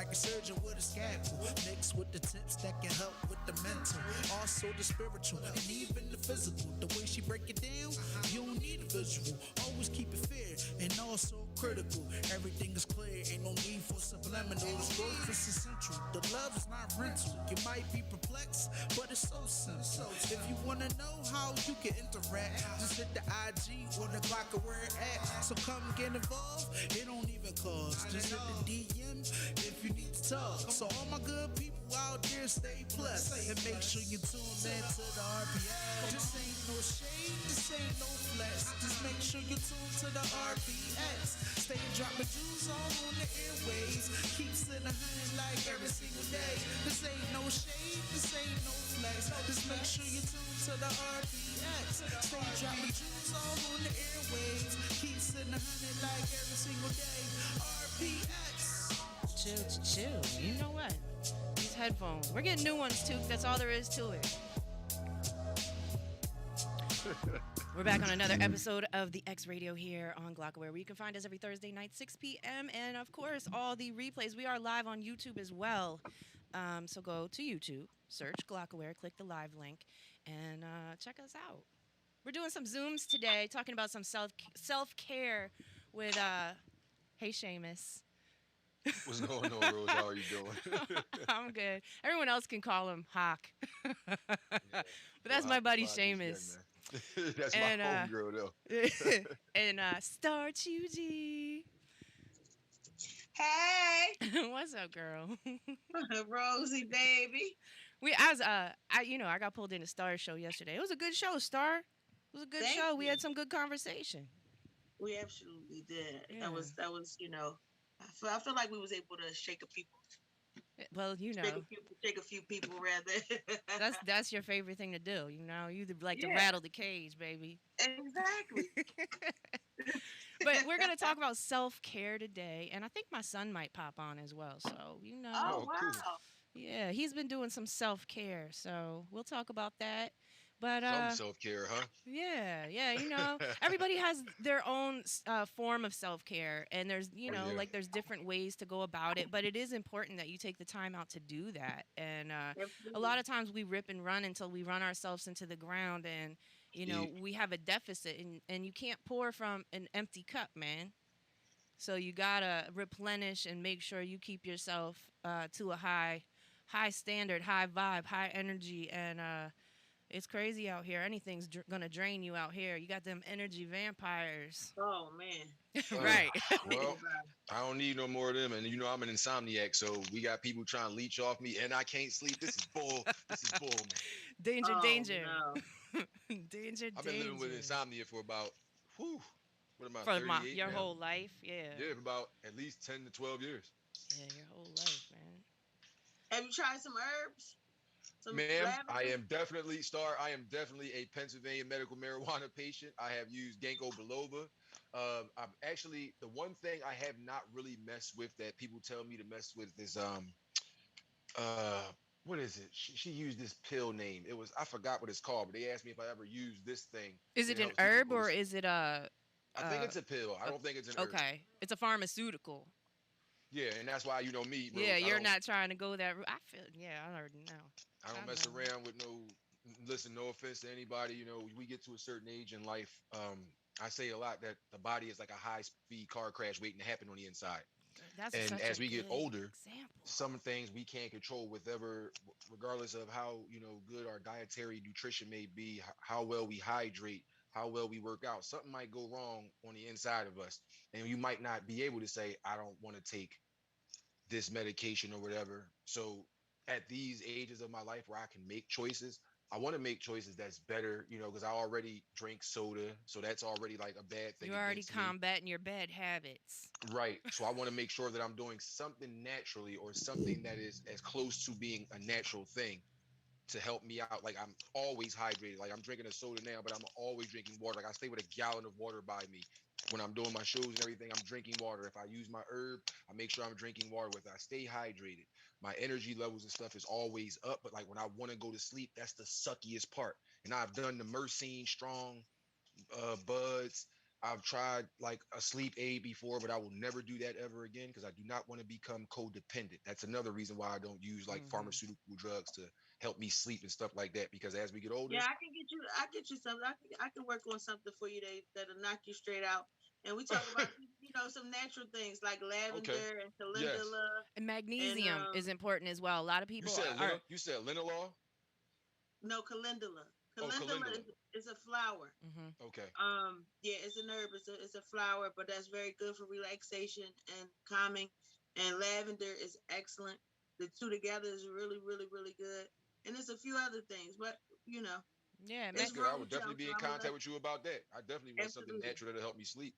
like a surgeon with a scalpel. Mixed with the tips that can help with the mental, also the spiritual, and even the physical. The way she break it down, you don't need a visual. Always keep it fair and also critical. Everything is clear, ain't no need for subliminals. Growth is essential. The love is not rental. You might be perplexed, but it's so simple. If you wanna know how you can interact, just hit the IG or the Glockaware app. So come get involved. It don't even cost. Just hit the DM if you need to talk. So all my good people out there, stay blessed and make sure you tune in to the RPS. This ain't no shade, this ain't no flex. Just make sure you tune to the RPS. Stay dropping jewels all on the airways. Keep sitting like every single day. This ain't no shade, this ain't no flex. Just make sure you tune to the RPS. Stay dropping jewels all on the airways. Keep sitting like every single day. RPS. Chill. You know what? These headphones. We're getting new ones too. That's all there is to it. We're back on another episode of the X Radio here on Glockaware, where you can find us every Thursday night, 6 p.m. And, of course, all the replays. We are live on YouTube as well. So go to YouTube, search Glockaware, click the live link, and check us out. We're doing some Zooms today, talking about some self-care with, hey, Seamus. What's going on, Rose? How are you doing? I'm good. Everyone else can call him Hawk. Yeah. But that's my buddy Seamus. That's my homegirl, though. And Star 2G. Hey, What's up, girl? Rosie, baby. I got pulled into Star's show yesterday. It was a good show, Star. It was a good Thank show. you. We had some good conversation. We absolutely did. Yeah. That was. I feel like we was able to shake a Well, shake a few people rather. that's your favorite thing to do. You like to Yeah. rattle the cage, baby. Exactly. But we're gonna talk about self-care today, and I think my son might pop on as well. So Oh Oh, wow. cool. yeah, he's been doing some self-care. So we'll talk about that. But Some self-care, huh? yeah. Everybody has their own form of self-care, and there's yeah. there's different ways to go about it. But it is important that you take the time out to do that. And a lot of times we rip and run until we run ourselves into the ground, and Yeah. we have a deficit, and you can't pour from an empty cup, man. So you gotta replenish and make sure you keep yourself to a high standard, high vibe, high energy, and it's crazy out here. Anything's gonna drain you out here. You got them energy vampires. Oh man. Right. Well, I don't need no more of them. And I'm an insomniac, so we got people trying to leech off me, and I can't sleep. This is bull. This is bull, man. Danger. No. Danger. I've been living with insomnia for about, what am I, For 38 your now? whole life, yeah. Yeah, for about at least 10 to 12 years. Yeah, your whole life, man. Have you tried some herbs? Some Ma'am, lavender? I am definitely a Pennsylvania medical marijuana patient. I have used ginkgo biloba. I'm actually, the one thing I have not really messed with that people tell me to mess with is what is it? She used this pill name. I forgot what it's called, but they asked me if I ever used this thing. Is it an helps people herb go to or sleep. is it a? I think it's a pill. I don't think it's an herb. Okay, it's a pharmaceutical. Yeah, and that's why me. Rose, Yeah, I you're don't- not trying to go that route. I already know. I don't mess around with no. Listen, no offense to anybody. We get to a certain age in life. I say a lot that the body is like a high-speed car crash waiting to happen on the inside. That's And such as a we get good older, example. some things we can't control, regardless of how good our dietary nutrition may be, how well we hydrate, how well we work out. Something might go wrong on the inside of us, and you might not be able to say, "I don't want to take this medication or whatever." So at these ages of my life where I can make choices, I want to make choices that's better, because I already drink soda. So that's already like a bad thing. You're already against me. combating your bad habits. Right. So I want to make sure that I'm doing something naturally or something that is as close to being a natural thing to help me out. Like I'm always hydrated. Like I'm drinking a soda now, but I'm always drinking water. Like I stay with a gallon of water by me. When I'm doing my shows and everything, I'm drinking water. If I use my herb, I make sure I'm drinking water with it. I stay hydrated. My energy levels and stuff is always up. But like when I want to go to sleep, that's the suckiest part. And I've done the Myrcene strong buds. I've tried like a sleep aid before, but I will never do that ever again because I do not want to become codependent. That's another reason why I don't use like Hmm. pharmaceutical drugs to help me sleep and stuff like that. Because as we get older, Yeah, I can get you. I get you something. I can work on something for you that'll knock you straight out. And we talk about some natural things like okay, lavender and yes. calendula And and magnesium is important as well. A lot of people are. You said linalool. no calendula. Oh, Calendula calendula. is a flower. Hmm. Okay. Yeah, it's an herb. It's a flower, but that's very good for relaxation and calming. And lavender is excellent. The two together is really, really, really good. And there's a few other things, but you know, Yeah, That's it's good. I would roadshow, definitely be so in I'm gonna contact let with you about that. I definitely want something absolutely, natural that'll help me sleep.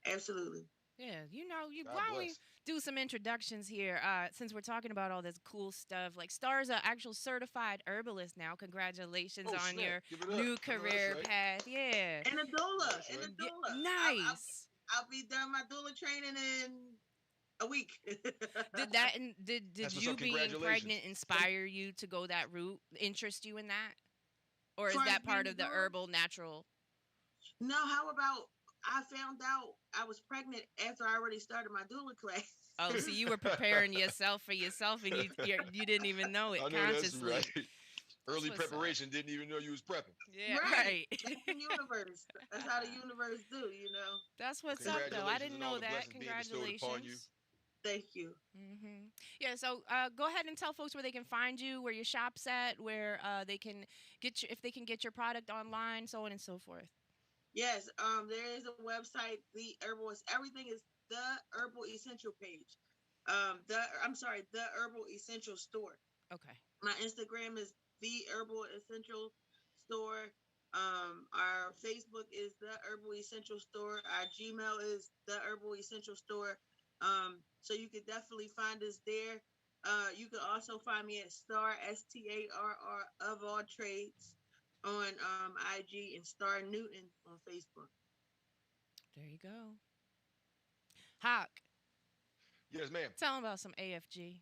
absolutely. yeah. Why God don't we bless. do some introductions here? Since we're talking about all this cool stuff, like Star's an actual certified herbalist now. Congratulations Oh on snap! your Give it up. new I know that's career right. path. Yeah. And a I know doula, that's and a right. Yeah, doula. nice. I'll be done my doula training in a week. Did that and did That's what's up. you being Congratulations. pregnant inspire you to go that route, interest you in that? Or is Far as that being part a of the doula, herbal natural? no. How about I found out I was pregnant after I already started my doula class. Oh, so you were preparing yourself for yourself and you didn't even know it I know that's right. consciously. That's Early what's up. preparation. Didn't even know you was prepping. Yeah, Right. right. That's the universe. That's how the universe do. That's Well, what's So up though. I congratulations didn't and all know the that. blessings being bestowed upon you. Congratulations. thank you. Yeah, so go ahead and tell folks where they can find you, where your shop's at, where they can get you, if they can get your product online, so on and so forth. Yes, there is a website, the herbal everything is the herbal essential page. The herbal essential store. Okay. My Instagram is the herbal essential store. Our Facebook is the herbal essential store. Our Gmail is the herbal essential store. So you could definitely find us there. You can also find me at Starr of all trades on IG and Star Newton on Facebook. There you go. Hawk, Yes, ma'am. tell them about some AFG.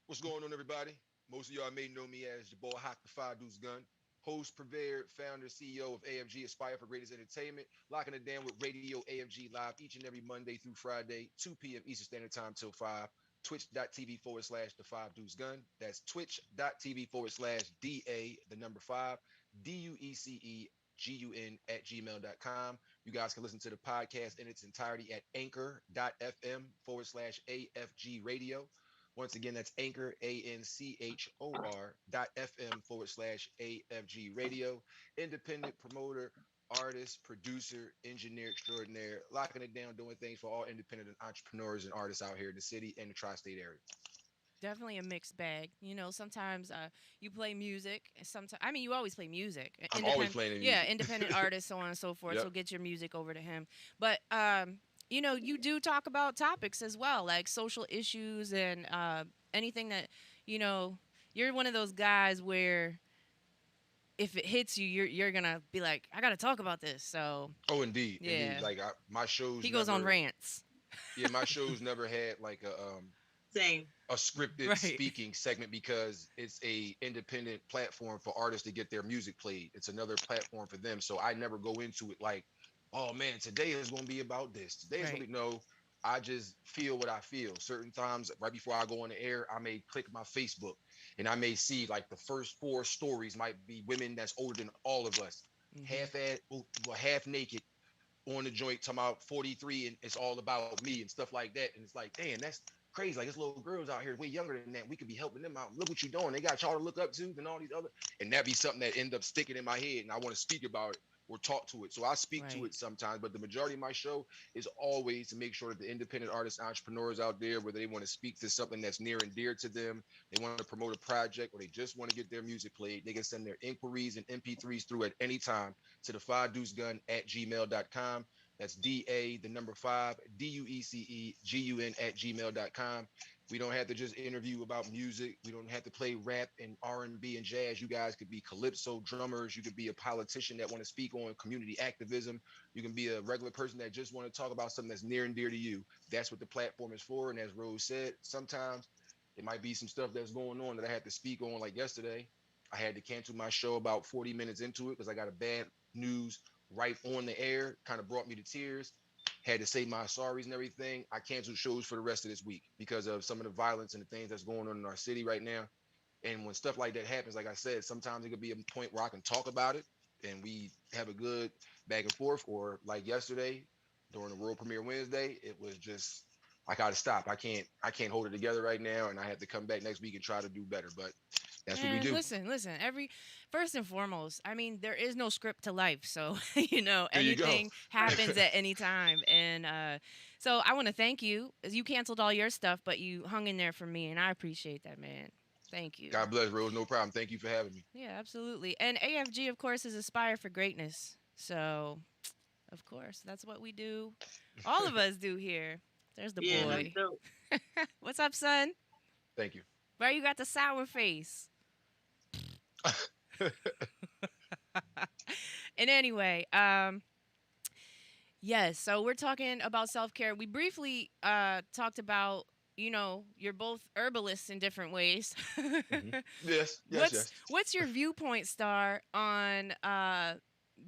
What's going on, everybody? Most of y'all may know me as your boy Hawk the Five Deuce Gun, host, purveyor, founder, CEO of AFG Aspire for Greatest Entertainment, locking it down with Radio AFG live each and every Monday through Friday, 2 p.m. Eastern Standard Time till 5. Twitch.tv/the 5 Deuce Gun. That's twitch.tv/DA, the number 5, DUECEGUN at gmail.com. You guys can listen to the podcast in its entirety at anchor.fm/AFG radio. Once again, that's Anchor, ANCHOR.FM/AFG radio. Independent promoter, artist, producer, engineer extraordinaire, locking it down, doing things for all independent entrepreneurs and artists out here in the city and the tri state area. Definitely a mixed bag. Sometimes you play music. Sometimes I mean, you always play music. I'm always playing the music. Independent artists, so on and so forth. Yep. So get your music over to him. But you do talk about topics as well, like social issues and anything that you know. You're one of those guys where if it hits you, you're gonna be like, I gotta talk about this. So Oh, indeed, indeed. yeah, Like my shows he goes on never, rants. yeah, my shows never had like Same. a scripted Right. speaking segment because it's a independent platform for artists to get their music played. It's another platform for them. So I never go into it like, oh man, today is going to be about this. Today is going Right. to be no. I just feel what I feel. Certain times, right before I go on the air, I may click my Facebook and I may see like the first 4 stories might be women that's older than all of us, Hmm. half naked on the joint, talking about 43 and it's all about me and stuff like that. And it's like, damn, that's crazy. Like, there's little girls out here way younger than that. We could be helping them out. Look what you're doing. They got y'all to look up to and all these other. And that be something that end up sticking in my head. And I want to speak about it or talk to it. So I speak to Right. it sometimes, but the majority of my show is always to make sure that the independent artists, entrepreneurs out there, whether they want to speak to something that's near and dear to them, they want to promote a project, or they just want to get their music played, they can send their inquiries and MP3s through at any time to the 5deucegun at gmail.com. That's DA, the number 5, DUECEGUN at gmail.com. We don't have to just interview about music. We don't have to play rap and R&B and jazz. You guys could be calypso drummers. You could be a politician that want to speak on community activism. You can be a regular person that just want to talk about something that's near and dear to you. That's what the platform is for. And as Rose said, sometimes it might be some stuff that's going on that I had to speak on. Like yesterday, I had to cancel my show about 40 minutes into it because I got a bad news right on the air, kind of brought me to tears. Had to say my sorries and everything. I canceled shows for the rest of this week because of some of the violence and the things that's going on in our city right now. And when stuff like that happens, like I said, sometimes it could be a point where I can talk about it and we have a good back and forth. Or like yesterday during the World Premiere Wednesday, it was just I gotta stop. I can't hold it together right now, and I have to come back next week and try to do better. But that's what we And do. listen. Every first and foremost, I mean, there is no script to life, so There you go. anything happens at any time. And so I want to thank you, as you canceled all your stuff, but you hung in there for me, and I appreciate that, man. Thank you. God bless, Rose. No problem. Thank you for having me. Yeah, absolutely. And AFG, of course, is Aspire for Greatness. So, of course, that's what we do. All of us do here. There's the Yeah, that's boy. dope. What's up, son? Thank you. Why you got the sour face? And anyway, yes, so we're talking about self-care. We briefly talked about, you're both herbalists in different ways. Hmm. Yes, yes, what's yes. what's your viewpoint, Star, on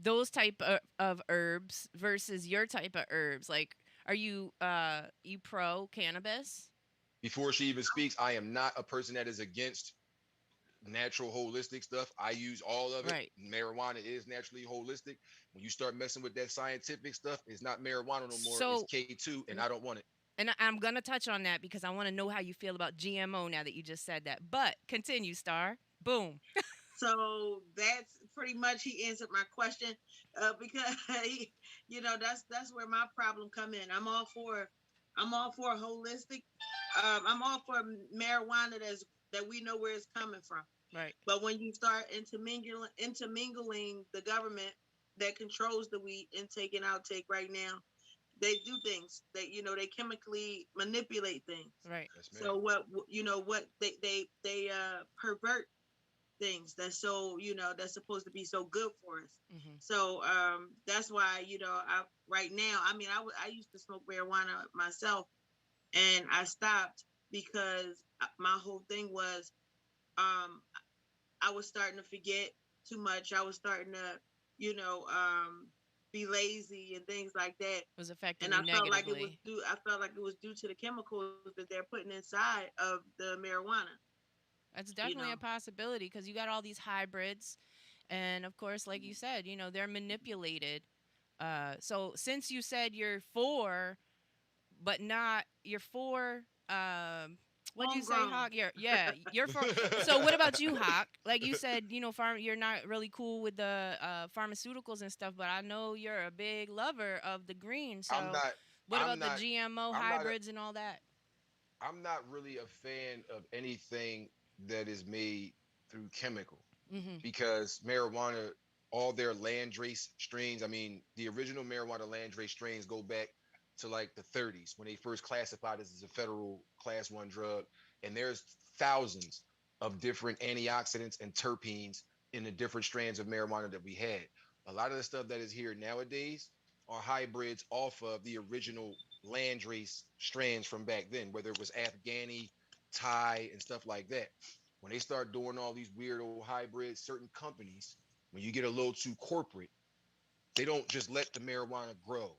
those type of herbs versus your type of herbs? Like, are you pro cannabis? Before she even speaks, I am not a person that is against natural holistic stuff. I use all of it. Right. Marijuana is naturally holistic. When you start messing with that scientific stuff, it's not marijuana no more. It's So, K2, and I don't want it. and I'm gonna touch on that because I want to know how you feel about GMO now that you just said that. But continue, Star. Boom. So that's pretty much he answered my question, because that's where my problem come in. I'm all for holistic. I'm all for marijuana that we know where it's coming from. Right. But when you start intermingling the government that controls the weed intake and outtake right now, they do things that they chemically manipulate things. Right. Yes, So ma'am. what they pervert things that's supposed to be so good for us. Hmm. So that's why I right now, I mean, I used to smoke marijuana myself, and I stopped because my whole thing was, um I was starting to forget too much. I was starting to be lazy and things like that. Was affecting And you I felt like it was negatively. due to the chemicals that they're putting inside of the marijuana. That's You definitely know. a possibility because you got all these hybrids, and of course, like you said, they're manipulated. So since you said you're for, but not you're for, what'd you say, Homegrown. Hawk? You're for. So what about you, Hawk? Like you said, you're not really cool with the pharmaceuticals and stuff, but I know you're a big lover of the green. I'm So not. what I'm about the not. GMO I'm not. hybrids and all that? I'm not really a fan of anything that is made through chemical Mm-hmm. because marijuana, all their landrace strains, I mean, the original marijuana landrace strains go back to like the 30s when they first classified this as a federal class one drug. And there's thousands of different antioxidants and terpenes in the different strands of marijuana that we had. A lot of the stuff that is here nowadays are hybrids off of the original landrace strands from back then, whether it was Afghani, Thai, and stuff like that. When they start doing all these weird old hybrids, certain companies, when you get a little too corporate, they don't just let the marijuana grow.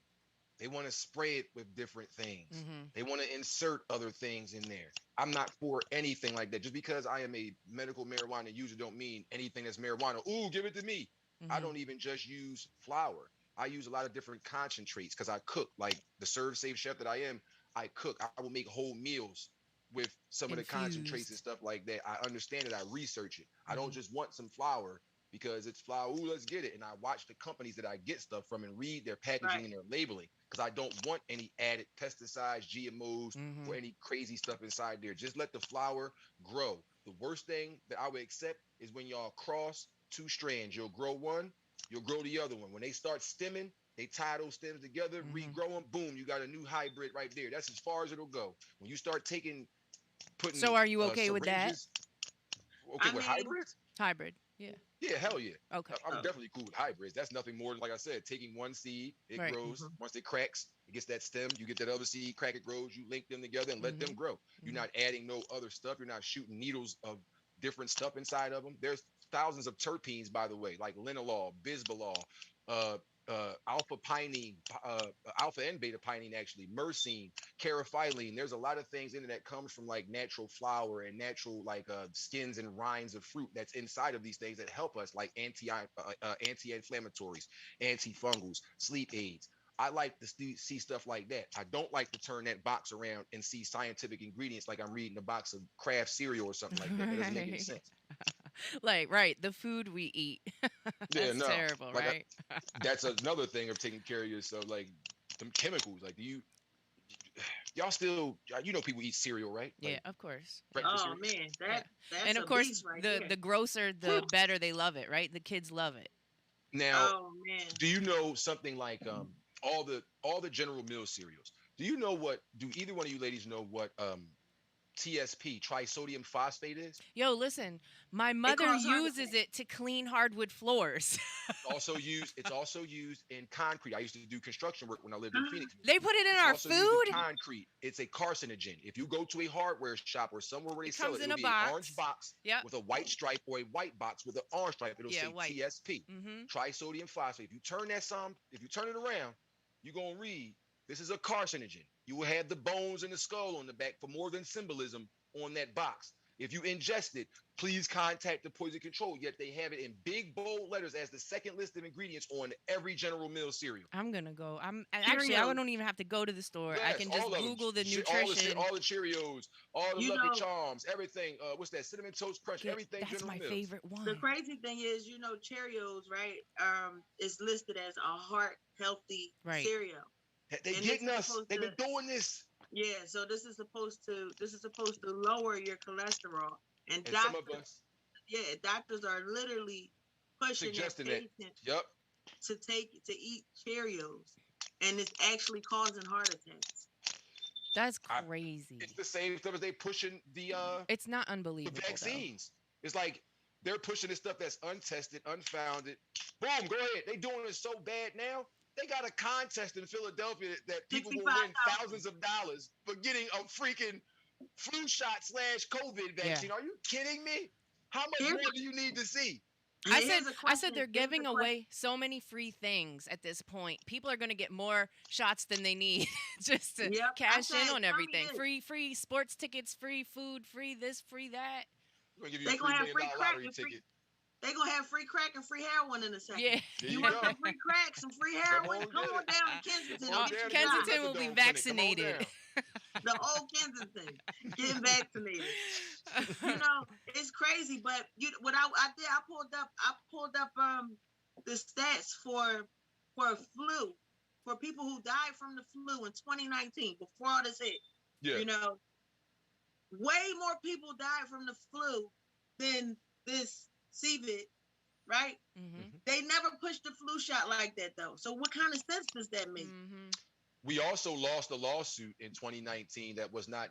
They want to spray it with different things. Mm-hmm. They want to insert other things in there. I'm not for anything like that. Just because I am a medical marijuana user don't mean anything that's marijuana. Ooh, give it to me. I Mm-hmm. don't even just use flour. I use a lot of different concentrates because I cook. Like the serve safe chef that I am, I cook. I will make whole meals with some of the concentrates and Infused. stuff like that. I understand it. I research it. I don't Mm-hmm. just want some flour because it's flour. Ooh, let's get it. And I watch the companies that I get stuff from and read their packaging Right. and their labeling because I don't want any added pesticides, GMOs, Mm-hmm. or any crazy stuff inside there. Just let the flower grow. The worst thing that I would accept is when y'all cross two strands. You'll grow one, you'll grow the other one. When they start stemming, they tie those stems together, Mm-hmm. regrow them, boom, you got a new hybrid right there. That's as far as it'll go. When you start putting So are you okay with that? syringes, okay, I with mean, hybrids, Hybrid. Yeah. yeah, hell yeah. Okay. I'm uh, definitely cool with hybrids. That's nothing more than, like I said, taking one seed, it Right. grows. mhm. Once it cracks, it gets that stem. You get that other seed, crack, it grows. You link them together and let them Mm-hmm. grow. You're Mm-hmm. not adding no other stuff. You're not shooting needles of different stuff inside of them. There's thousands of terpenes, by the way, like linalool, bisbal, alpha pinene, alpha and beta pinene, actually, myrcene, caryophyllene. There's a lot of things in it that comes from like natural flour and natural like skins and rinds of fruit that's inside of these things that help us, like anti-inflammatories, antifungals, sleep aids. I like to see stuff like that. I don't like to turn that box around and see scientific ingredients like I'm reading a box of Kraft cereal or something like that. That doesn't make any Right. sense. Like, right, the food we eat. Yeah, That's no. terrible, Like right? that's another thing of taking care of yourself. Like them chemicals. Like, do y'all still, you know, people eat cereal, right? Yeah, Like of course. Yeah. breakfast Oh cereal. man, Yeah. that's And of a course, beast right the there. the grosser, the better they love it, right? The kids love it. Now, Oh man. do you know something like all the General Mills cereals? Do you know what? Do either one of you ladies know what TSP, trisodium phosphate, is? Yo, listen, my It mother caused heart uses attack. it to clean hardwood floors. It's also used in concrete. I used to do construction work when I lived in Phoenix. They put it in It's our also used in food. concrete. It's a carcinogen. If you go to a hardware shop or somewhere where they It sell comes it, in it'll a be an orange box. box Yep. with a white stripe or a white box with an orange stripe. It'll Yeah, say white. TSP, Mm-hmm. trisodium phosphate. If you turn it around, you're gonna read this is a carcinogen. You will have the bones and the skull on the back for more than symbolism on that box. If you ingest it, please contact the poison control. Yet they have it in big bold letters as the second list of ingredients on every General Mills cereal. I'm gonna go. Actually, I Cheerios. don't even have to go to the store. I Yes, can all just of them. Google the All the nutrition. all the Cheerios, all the You Lucky know, Charms, everything. What's that? Cinnamon Toast Crunch, Get everything that's General my Mills. favorite the one. crazy thing is, Cheerios, right? Is listed as a heart healthy Right. cereal, They and this getting is us. supposed They've to, been doing this. yeah. So this is supposed to lower your cholesterol, and And some of us doctors are literally pushing their suggesting that. patients Yep. to eat Cheerios, and it's actually causing heart attacks. That's I, crazy. it's the same stuff as they pushing It's not the unbelievable though. vaccines. It's like they're pushing this stuff that's untested, unfounded. Boom, go ahead. They doing it so bad now. They got a contest in Philadelphia that people will Sixty-five win thousand. thousands of dollars for getting a freaking flu shot slash COVID Yeah. vaccine. Are you kidding me? How much Here's more do you need to see? I here's said a I said question. they're Here's a giving question. away so many free things at this point. People are going to get more shots than they need just to Yep, I cash in said on tell me everything. this. Free sports tickets, free food, free this, free that. We're gonna give you a They three gonna have million free dollar crack lottery and free. ticket. They gonna have free crack and free heroin in a second. Yeah. There You you want go. some free crack, some free Come heroin? on, Come get on it. down to Come Kensington on and down get to your get the shot. Kensington will be methadone clinic. Come on vaccinated. down. The old Kensington getting vaccinated. It's crazy. But what I did, I pulled up the stats for flu, for people who died from the flu in 2019 before all this hit. Yeah. Way more people died from the flu than this CVID, right? Mm-hmm. They never pushed the flu shot like that though. So what kind of sense does that make? Mm-hmm. We also lost a lawsuit in 2019 that was not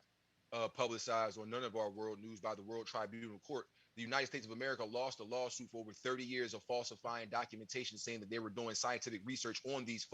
publicized on none of our world news by the World Tribunal Court. The United States of America lost a lawsuit for over 30 years of falsifying documentation saying that they were doing scientific research on these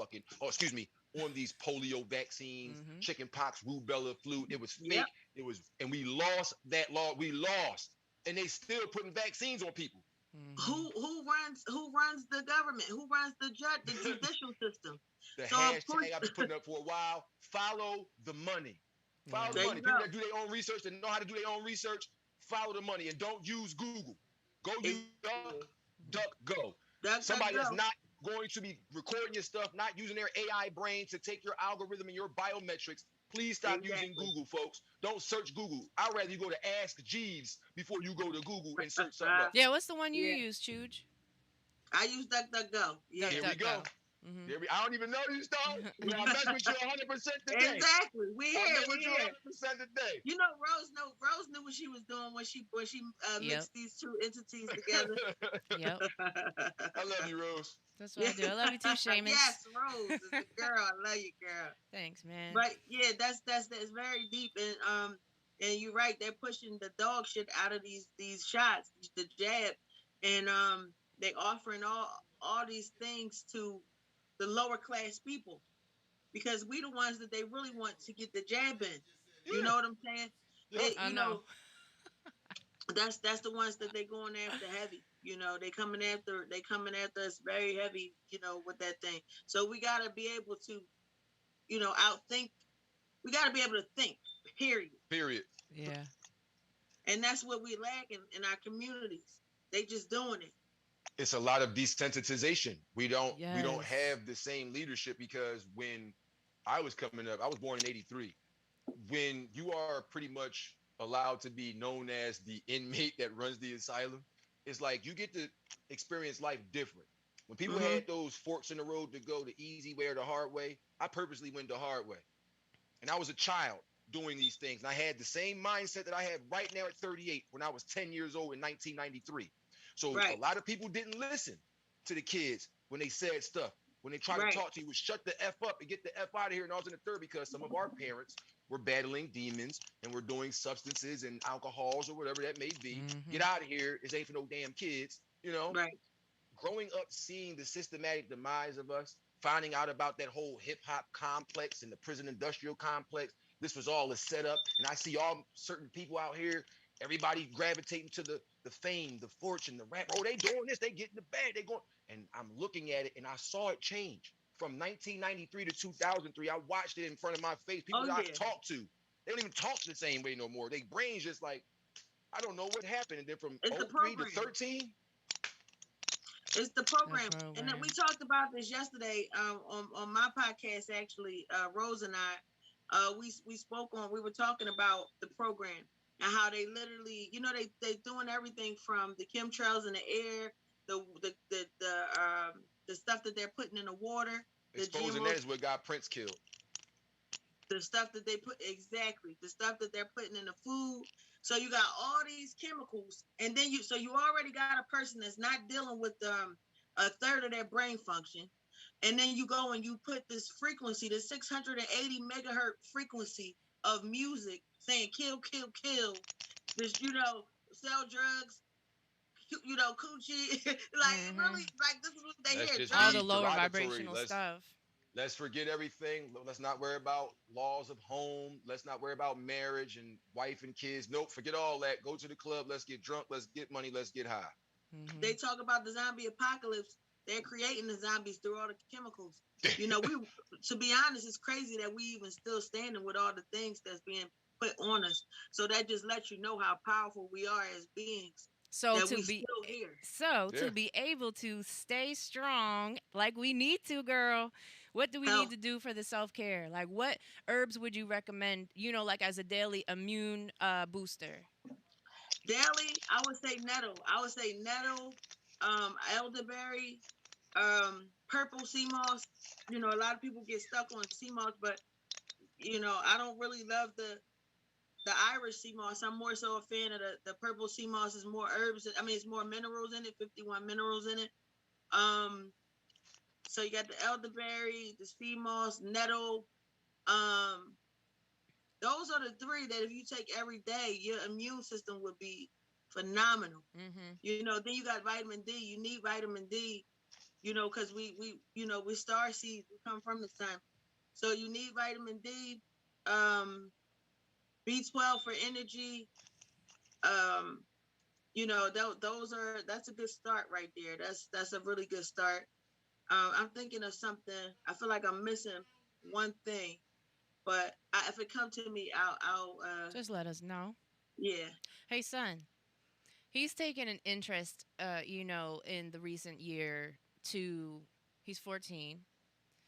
on these polio vaccines, Mm-hmm. chickenpox, rubella, flu. It was Yep. fake. And we lost that law. We lost. And they still putting vaccines on people. Mm-hmm. Who runs the government? Who runs the judicial system? The So of course, hashtag I've been putting up for a while, follow the money. Follow Yeah. the there money. you People go. that do their own research, that know how to do their own research, follow the money and don't use Google. Go use DuckDuckGo. Duck, Somebody that's go. not going to be recording your stuff, not using their AI brain to take your algorithm and your biometrics. Please stop using Exactly. Google, folks. Don't search Google. I'd rather you go to Ask Jeeves before you go to Google and search something up. Yeah, what's the one you Yeah. use, Chooch? I use DuckDuckGo. Yeah. Here we go. Mm-hmm. I don't even know you, Star. I mess with you 100% today. Exactly. We I here. mess We with you here. 100% today. Rose knew what she was doing when she Yep. mixed these two entities together. Yep. I love you, Rose. That's what I do. I love you too, Seamus. Yes, Rose is the girl. I love you, girl. Thanks, man. But yeah, that's very deep, and you're right. They're pushing the dog shit out of these shots, the jab, and they offering all these things to the lower class people because we the ones that they really want to get the jab in. You know what I'm saying? Yeah. I know. That's the ones that they going after heavy. They coming after us very heavy. With that thing. So we gotta be able to outthink. We gotta be able to think. Period. Period. Yeah. And that's what we lack in our communities. They just doing it. It's a lot of desensitization. We don't Yes. have the same leadership because when I was coming up, I was born in '83. When you are pretty much allowed to be known as the inmate that runs the asylum, it's like you get to experience life different. When people Mm-hmm. had those forks in the road to go the easy way or the hard way, I purposely went the hard way. And I was a child doing these things. And I had the same mindset that I have right now at 38 when I was 10 years old in 1993. So a Right. lot of people didn't listen to the kids when they said stuff. When they tried to Right. talk to you, was shut the F up and get the F out of here. And I was in the third because some of our parents were battling demons and were doing substances and alcohols or whatever that may be. Get Mm-hmm. out of here. This ain't for no damn kids. Right. Growing up seeing the systematic demise of us, finding out about that whole hip hop complex and the prison industrial complex. This was all a setup. And I see all certain people out here, everybody gravitating to the fame, the fortune, the rap. Oh, they doing this, they getting the bag, they going. And I'm looking at it and I saw it change. From 1993 to 2003, I watched it in front of my face. People Oh that I've yeah. talked to, they don't even talk the same way no more. They brains just like, I don't know what happened. And then from It's the '03 to program. 13, It's the The program. And then we program. talked about this yesterday on my podcast. Actually, Rose and I, we were talking about the program and how they literally, they doing everything from the chemtrails in the air, the stuff that they're putting in the water, the exposing that GMOs, is what got Prince killed. the stuff that they put exactly the stuff that they're putting in the food. So you got all these chemicals, and then you already got a person that's not dealing with a third of their brain function, and then you go and you put this frequency, the 680 megahertz frequency of music saying kill, kill, kill. This sell drugs, coochie, like Mm-hmm. really, like this is what they Let's hear. just All be the Drugs, lower derogatory. vibrational Let's stuff. let's forget everything. Let's not worry about laws of home. Let's not worry about marriage and wife and kids. Nope, forget all that. Go to the club. Let's get drunk. Let's get money. Let's get high. Mm-hmm. they talk about the zombie apocalypse. They're creating the zombies through all the chemicals. We to be honest, it's crazy that we even still standing with all the things that's being put on us. So that just lets you know how powerful we are as beings. So That to we be still here. so Yeah. to be able to stay strong like we need to, girl, what do we need Health to do for the self-care? Like what herbs would you recommend, like as a daily immune booster? daily, I would say nettle, elderberry, purple sea moss. A lot of people get stuck on sea moss, but I don't really love the Irish sea moss. I'm more so a fan of the purple sea moss. Is more herbs. I mean, it's more minerals in it. 51 minerals in it. Um, so you got the elderberry, the sea moss, nettle. Um, those are the three that if you take every day, your immune system would be phenomenal. Mm-hmm. Then you got vitamin D. You need vitamin D. Because we star seeds. We come from the sun, so you need vitamin D. Um, B12 for energy. Um, that's a good start right there. That's a really good start. I'm thinking of something. I feel like I'm missing one thing, but if it comes to me, I'll Just let us know. yeah. Hey son, he's taken an interest in the recent year to he's 14.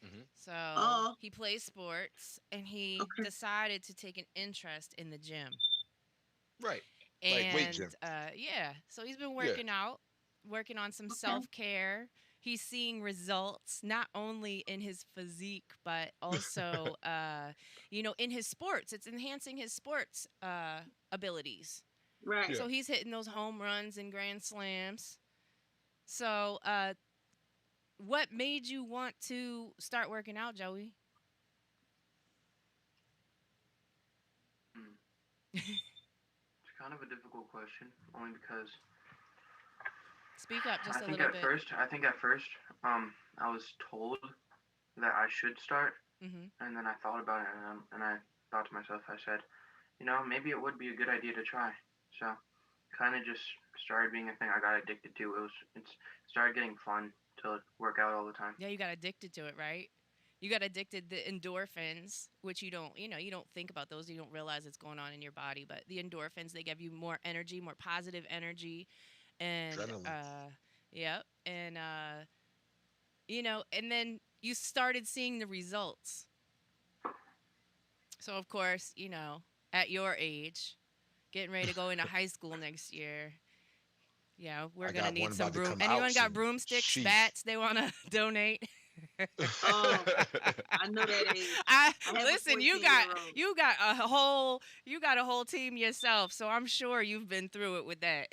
Hmm. So Oh, he plays sports and he okay. decided to take an interest in the gym. Right. Like weight And gym. yeah, so he's been Yeah. working out, working on some Okay. self care. He's seeing results not only in his physique, but also, in his sports. It's enhancing his sports abilities. Right. Yeah. So he's hitting those home runs and grand slams. So, what made you want to start working out, Joey? Hmm. It's kind of a difficult question, only because Speak up just I a think little at bit. first, I think at first, I was told that I should start, Hmm. and then I thought about it, and I thought to myself, I said, maybe it would be a good idea to try. So kind of just started being a thing I got addicted to. It's started getting fun to work out all the time. Yeah, you got addicted to it, right? You got addicted to endorphins, which you don't think about those. You don't realize it's going on in your body, but the endorphins, they give you more energy, more positive energy, and Adrenaline. yep, and and then you started seeing the results. So of course, at your age, getting ready to go into high school next year, yeah, we're I gonna got need one some about to broom. come out Anyone got soon. broomsticks, Sheesh. bats they want to donate? Oh, I know that age. I I have a listen. 14-year-old. You got a whole team yourself, so I'm sure you've been through it with that.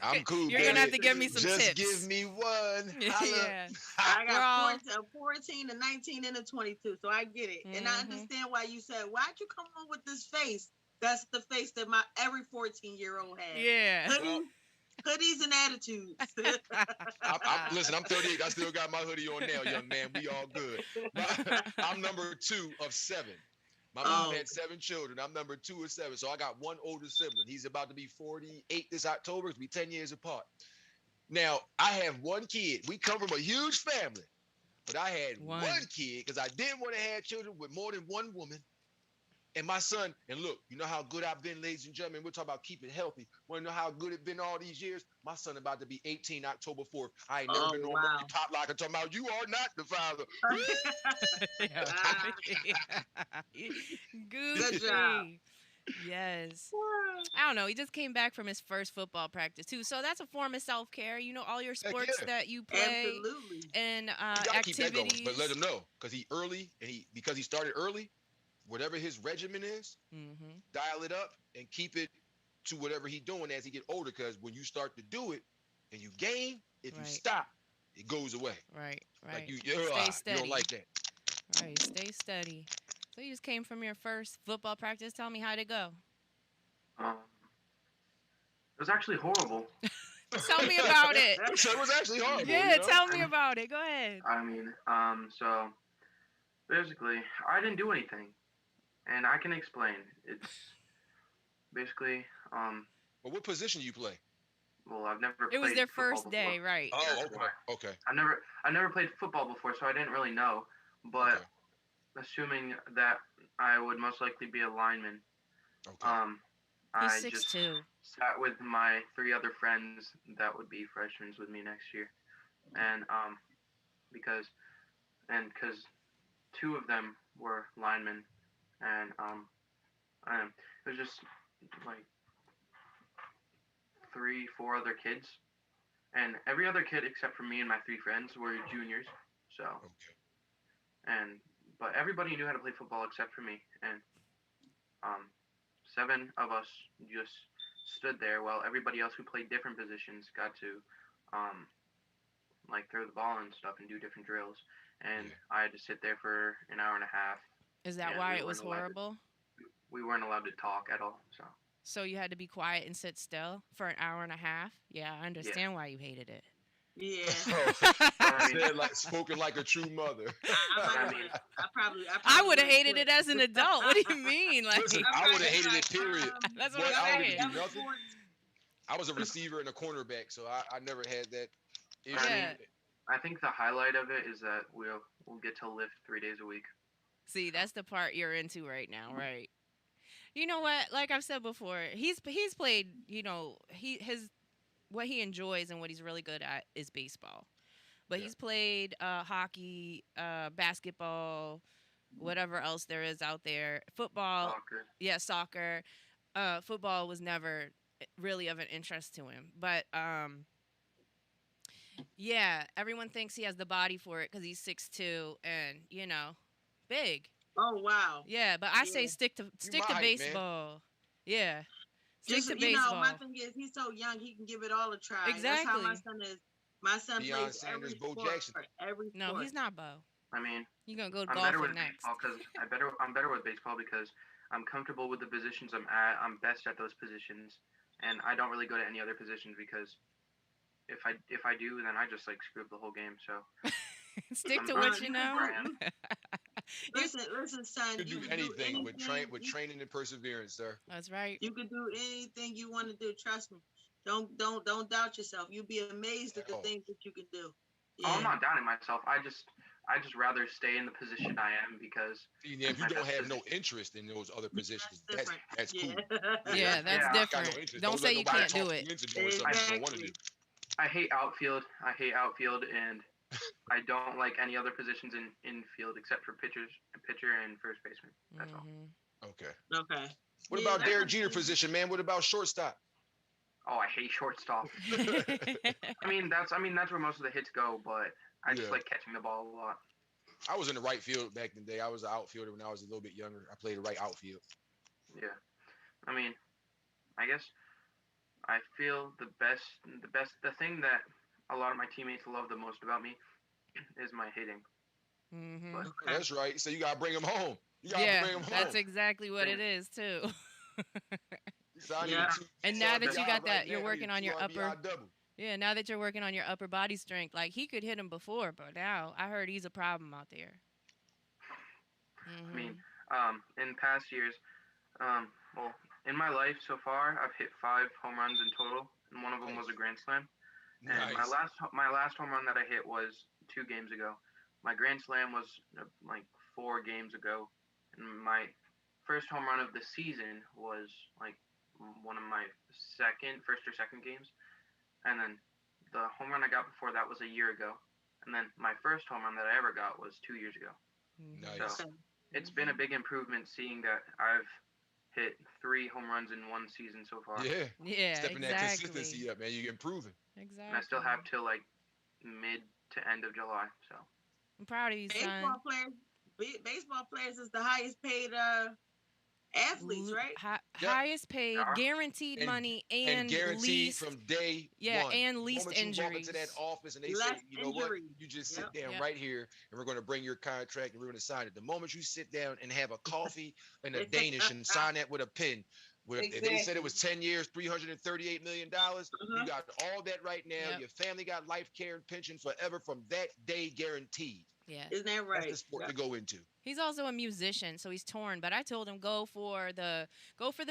I'm cool, You're gonna have baby. to give me some Just give tips. me one. Holla. Yeah, I we're got all. 14, a 19, and a 22, so I get it. And I Mhm. understand why you said, why'd you come on with this face? That's the face that my every 14-year-old has. Yeah. Well, Hoodies and attitudes. listen. I'm 38. I still got my hoodie on now, young man. We all good. I'm number 2 of 7. My mom Oh, had 7 children. I'm number 2 of 7. So I got one older sibling. He's about to be 48 this October. It's be 10 years apart. Now, I have one kid. We come from a huge family, but I had One. one kid because I didn't want to have children with more than one woman. And my son, and look, you know how good I've been, ladies and gentlemen. We're talking about keeping healthy. Want to know how good it's been all these years? My son about to be 18 October 4th. I ain't never oh, been on wow. top locker talking about you are not the father. Yeah. Ah, good job. Goofy. Yes. I don't know. He just came back from his first football practice too, so that's a form of self care. All your Heck sports yeah. that you play Absolutely. and You gotta keep that going, but let activities. him know because he early and because he started early, whatever his regimen is, Mhm. dial it up and keep it to whatever he's doing as he get older. Because when you start to do it and you gain, if you Right. stop, it goes away. Right. Like Right. you Stay you don't steady. like that. Right. Stay steady. So you just came from your first football practice. Tell me how'd it go. Um, it was actually horrible. Tell me about it. So it was actually horrible, Yeah, you know. tell me about it. Go ahead. I mean, so basically, I didn't do anything, and I can explain. It's basically, But what position you play? well, I've never It was played their football first before. day, right? Oh, That's okay, why. okay, I never played football before, so I didn't really know. But okay, assuming that I would most likely be a lineman, okay. um, He's I just 6'2". sat with my 3 other friends that would be freshmen with me next year, and because because 2 of them were linemen, and it was just like 3, 4 other kids, and every other kid except for me and my 3 friends were juniors. So Okay. and but everybody knew how to play football except for me, and um, 7 of us just stood there while everybody else who played different positions got to um, like throw the ball and stuff and do different drills, and Yeah. I had to sit there for an hour and a half, Is that and why it was horrible? we weren't allowed to talk at all. So So you had to be quiet and sit still for an hour and a half? Yeah, I yeah, understand why you hated it. Yeah. I mean, Said like spoken like a true mother. I I might mean, have. I I probably would have would have hated quit. it as an adult. What do you mean? Like, Listen, I I would probably have be hated like, it. Period. that's what Boy, I'm y'all I want wouldn't saying. even do y'all nothing. sports? I was a receiver and a cornerback, so I never had that I issue. mean, Yeah. I think the highlight of it is that we'll get to lift 3 days a week. See, So that's the part you're into right now, right? You know what? Like I've said before, he's played. His what he enjoys and what he's really good at is baseball. But Yeah. he's played hockey, basketball, whatever else there is out there. Football, soccer. yeah, soccer. Football was never really of an interest to him. But yeah, everyone thinks he has the body for it because he's 6'2" and big. Oh wow. Yeah, but I say Yeah. You my stick to height, man. baseball. Yeah, stick Just to my baseball. thing is he's so young he can give it all a try. That's how my Exactly. son is. My son Deion plays Sanders, every Bo sport. Jackson. Every No, sport. he's not Bo. I mean, You gonna go I'm better with golfing next. baseball because I'm better with baseball because I'm comfortable with the positions I'm at. I'm best at those positions, and I don't really go to any other positions because if I do, then I just like screw up the whole game. So Stick I'm to I'm what happy you You can know. where I do am. you You- listen, son. You could You do can do anything with anything. training and perseverance, sir. That's right. You can do anything you want to do. Trust me. Don't doubt yourself. You'll be amazed at At the all. things that you can do. Oh, I'm Yeah. not doubting myself. I just rather stay in the position I am because See, now, it's if you my don't best have no position. interest in those other positions, That's different. that's Yeah. cool. Yeah, that's Yeah. Got no different. interest. Don't Don't say let you nobody can't do talk it. you into doing something you don't want to do. Exactly. I hate outfield. I hate outfield, and I don't like any other positions in infield except for pitcher and first baseman. That's all. Mhm. Okay. Okay. What Yeah, about that's Derek Jeter okay. position, man? What about shortstop? Oh, I hate shortstop. I mean that's where most of the hits go, but I just Yeah. like catching the ball a lot. I was in the right field back in the day. I was an outfielder when I was a little bit younger. I played the right outfield. Yeah. I mean, I guess I feel the thing that a lot of my teammates love the most about me is my hitting. Mhm. But Yeah, Okay. that's right. So you gotta bring him home. You gotta Yeah, bring him that's home. exactly what it is too. So I need Yeah. a two And now that you RBI got right that, you're now. I need working a on two your upper. RBI double. Yeah, now that you're working on your upper body strength, like he could hit him before, but now I heard he's a problem out there. I mean, Mhm. in past years, well, in my life so far, I've hit 5 home runs in total, and one of them was a Nice. grand slam. And my Nice. last home run that I hit was 2 games ago. My grand slam was like 4 games ago, and my first home run of the season was like one of my first or second games, and then the home run I got before that was a year ago, and then my first home run that I ever got was 2 years ago. Mhm. So Nice. Okay. it's been a big improvement seeing that I've hit 3 home runs in one season so far, Yeah. Yeah, Stepping that exactly. consistency up, man. You're improving. and I still Exactly. have till like mid to end of July. So I'm proud of you, son. Baseball players. Baseball players is the highest paid athletes, right? Yep. Highest paid, yeah, guaranteed and money, and and guaranteed least, from day yeah, one. and The least moment you walk into that injuries. office and they say, Less you know what, injuries. you just Yep. sit down Yep. right here and we're going to bring your contract and we're going to sign it. The moment you sit down and have a coffee and a Danish and sign that with a pen, if they said it Exactly. was 10 years, $338 million, you Uh-huh. got all that right now. Yep. Your family got life care and pension forever from that day guaranteed. Yeah. Isn't that That's the right? sport Yep. to go into. He's also a musician, so he's torn. But I told him go for the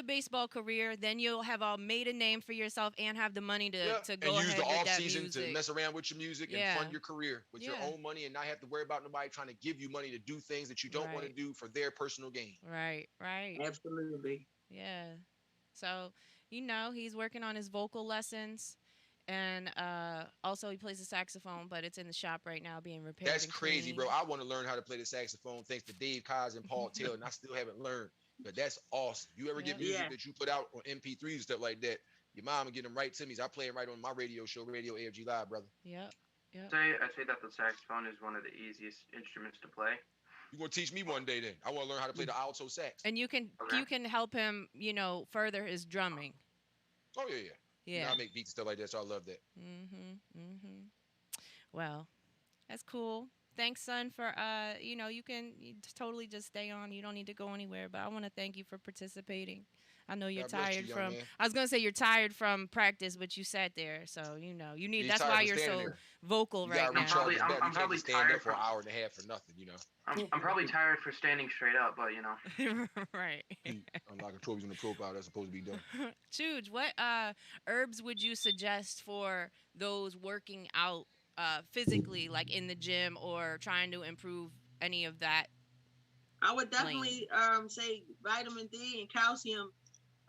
baseball career. Then you'll have all made a name for yourself and have the money to Yep. to And go use the ahead with off that season to music. mess around with your music and Yeah. fund your career with your Yeah. own money and not have to worry about nobody trying to give you money to do things that you don't want to Right. do for their personal gain. Right. Right. Absolutely. Yeah. So, he's working on his vocal lessons. And also, he plays the saxophone, but it's in the shop right now being repaired That's and crazy, cleaned. bro. I want to learn how to play the saxophone thanks to Dave Kaz and Paul Taylor, and I still haven't learned. But that's awesome. You ever get Yep. music Yeah. that you put out on MP3s and stuff like that? Your mom will get them right to me. So I play them right on my radio show, Radio AFG Live, brother. Yep. Yep. I say that the saxophone is one of the easiest instruments to play. You gonna teach me one day then? I want to learn how to play the alto sax. And you can Okay. help him, further his drumming. Oh yeah, yeah. You know, Yeah. I make beats and stuff like that, so I love that. Mhm. Mhm. Well, that's cool. Thanks, son, for you totally just stay on. You don't need to go anywhere. But I want to thank you for participating. I know you're God bless you, tired young from. man. I was gonna say you're tired from practice, but you sat there, so you need. He's That's tired why from you're standing so there. vocal You right gotta now. recharge his I'm battery. You can't probably just stand tired up for an from- hour and a half for nothing, you know. I'm probably tired for standing straight up, but Right. I'm like a trophies in the profile that's supposed to be done. Chuge, what herbs would you suggest for those working out physically, like in the gym or trying to improve any of that? I would Lane. definitely say vitamin D and calcium.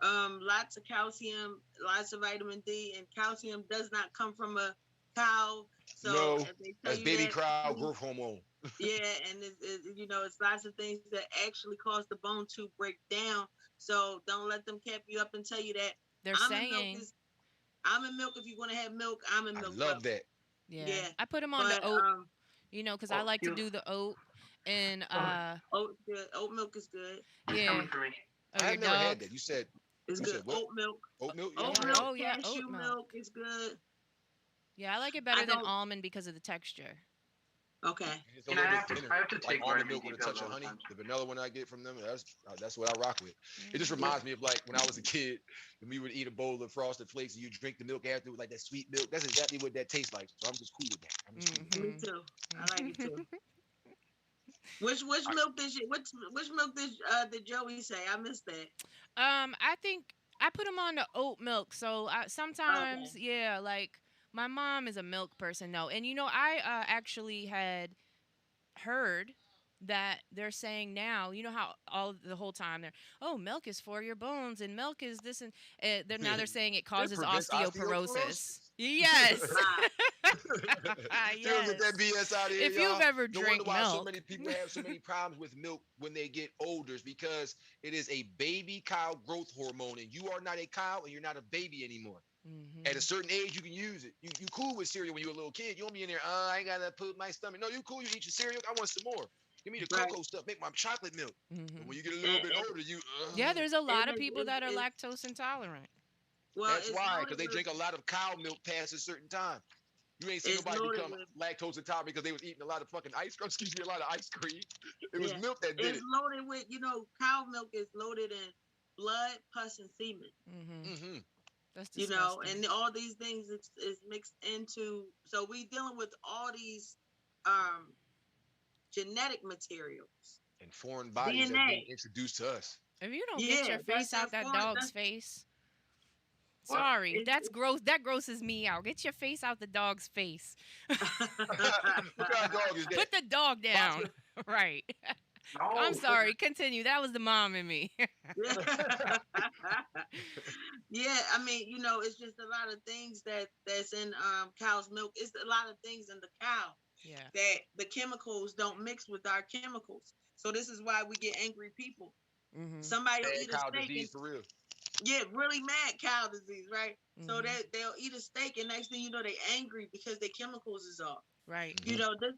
Lots of calcium, lots of vitamin D, and calcium does not come from a cow. So No, if they tell that's you baby that, crowd growth hormone. yeah, and it's lots of things that actually cause the bone to break down. So don't let them cap you up and tell you that They're almond milk saying, is almond milk. If you want to have milk, almond I milk. love that. yeah. Yeah, I put them on the but oat, because I Oh, like to you- do the oat and oat good. Oat milk is good. it's yeah. coming for me. Oh, I your have never had dog. that. You said It's you good. said what? Oat milk. Oat milk? You Oat ever Yeah. had milk. Oh yeah, oat Cashew milk. milk is good. Yeah, I like it I better than don't. almond because of the texture. Okay. It's a And little I bit have to thinner. I have to Like take almond vitamin milk D with a pills touch all of the honey. time. The vanilla one I get from them, that's what I rock with. It just Mhm. reminds me of like when I was a kid and we would eat a bowl of frosted flakes and you drink the milk after with like that sweet milk. That's exactly what that tastes like. So I'm just cool with that. I'm just cool with that. Me Mhm. too. I like it too. Which I- milk did which milk did Joey say? I missed that. I think I put them on the oat milk. So sometimes, Okay. yeah, like my mom is a milk person, no. And I actually had heard that they're saying now, how the whole time they're, oh, milk is for your bones and milk is this and they're saying it It causes prevents osteoporosis. osteoporosis. Yes. Wow. They don't get Yes. that BS out of here, If you've y'all. ever No wonder drank why so milk. many people have so many problems with milk when they get older. Is because it is a baby cow growth hormone, and you are not a cow and you're not a baby anymore. At a Hmm. certain age, you can use it. You cool with cereal when you're a little kid. You don't be in there, I ain't gotta put my stomach. No, you cool. You eat your cereal. I want some more. Give me the Right. cocoa stuff. Make my chocolate milk. But when Hmm. you get a little And, bit and, older, you. Yeah, there's a lot and of people that are lactose intolerant. well, That's it's why, because loaded they with drink a lot of cow milk past a certain time. You ain't seen it's nobody loaded become with lactose intolerant because they was eating a lot of fucking ice cream. Excuse me, a lot of ice cream. It was yeah. milk that did It's it. loaded with cow milk is loaded in blood, pus, and semen. Hmm. Hmm That's And disgusting. all these things is mixed into. So we dealing with all these um genetic materials, And foreign bodies that being DNA. introduced to us. If you don't get Yeah, your that's face that out that foreign. dog's That's face, what sorry, is. that's gross. That grosses me out. Get your face out the dog's face. What kind of dog is that? Put the dog down. Boxer? Right. I'm No, sorry. Continue. That was the mom in me. Yeah, I mean, it's just a lot of things that's in cow's milk. It's a lot of things in the cow Yeah. that the chemicals don't mix with our chemicals. So this is why we get angry people. Mhm. Somebody will Bad eat a cow steak and disease for real. get really mad cow disease, right? So Mhm. that they'll eat a steak and next thing you know they angry because their chemicals is off. Right. Hmm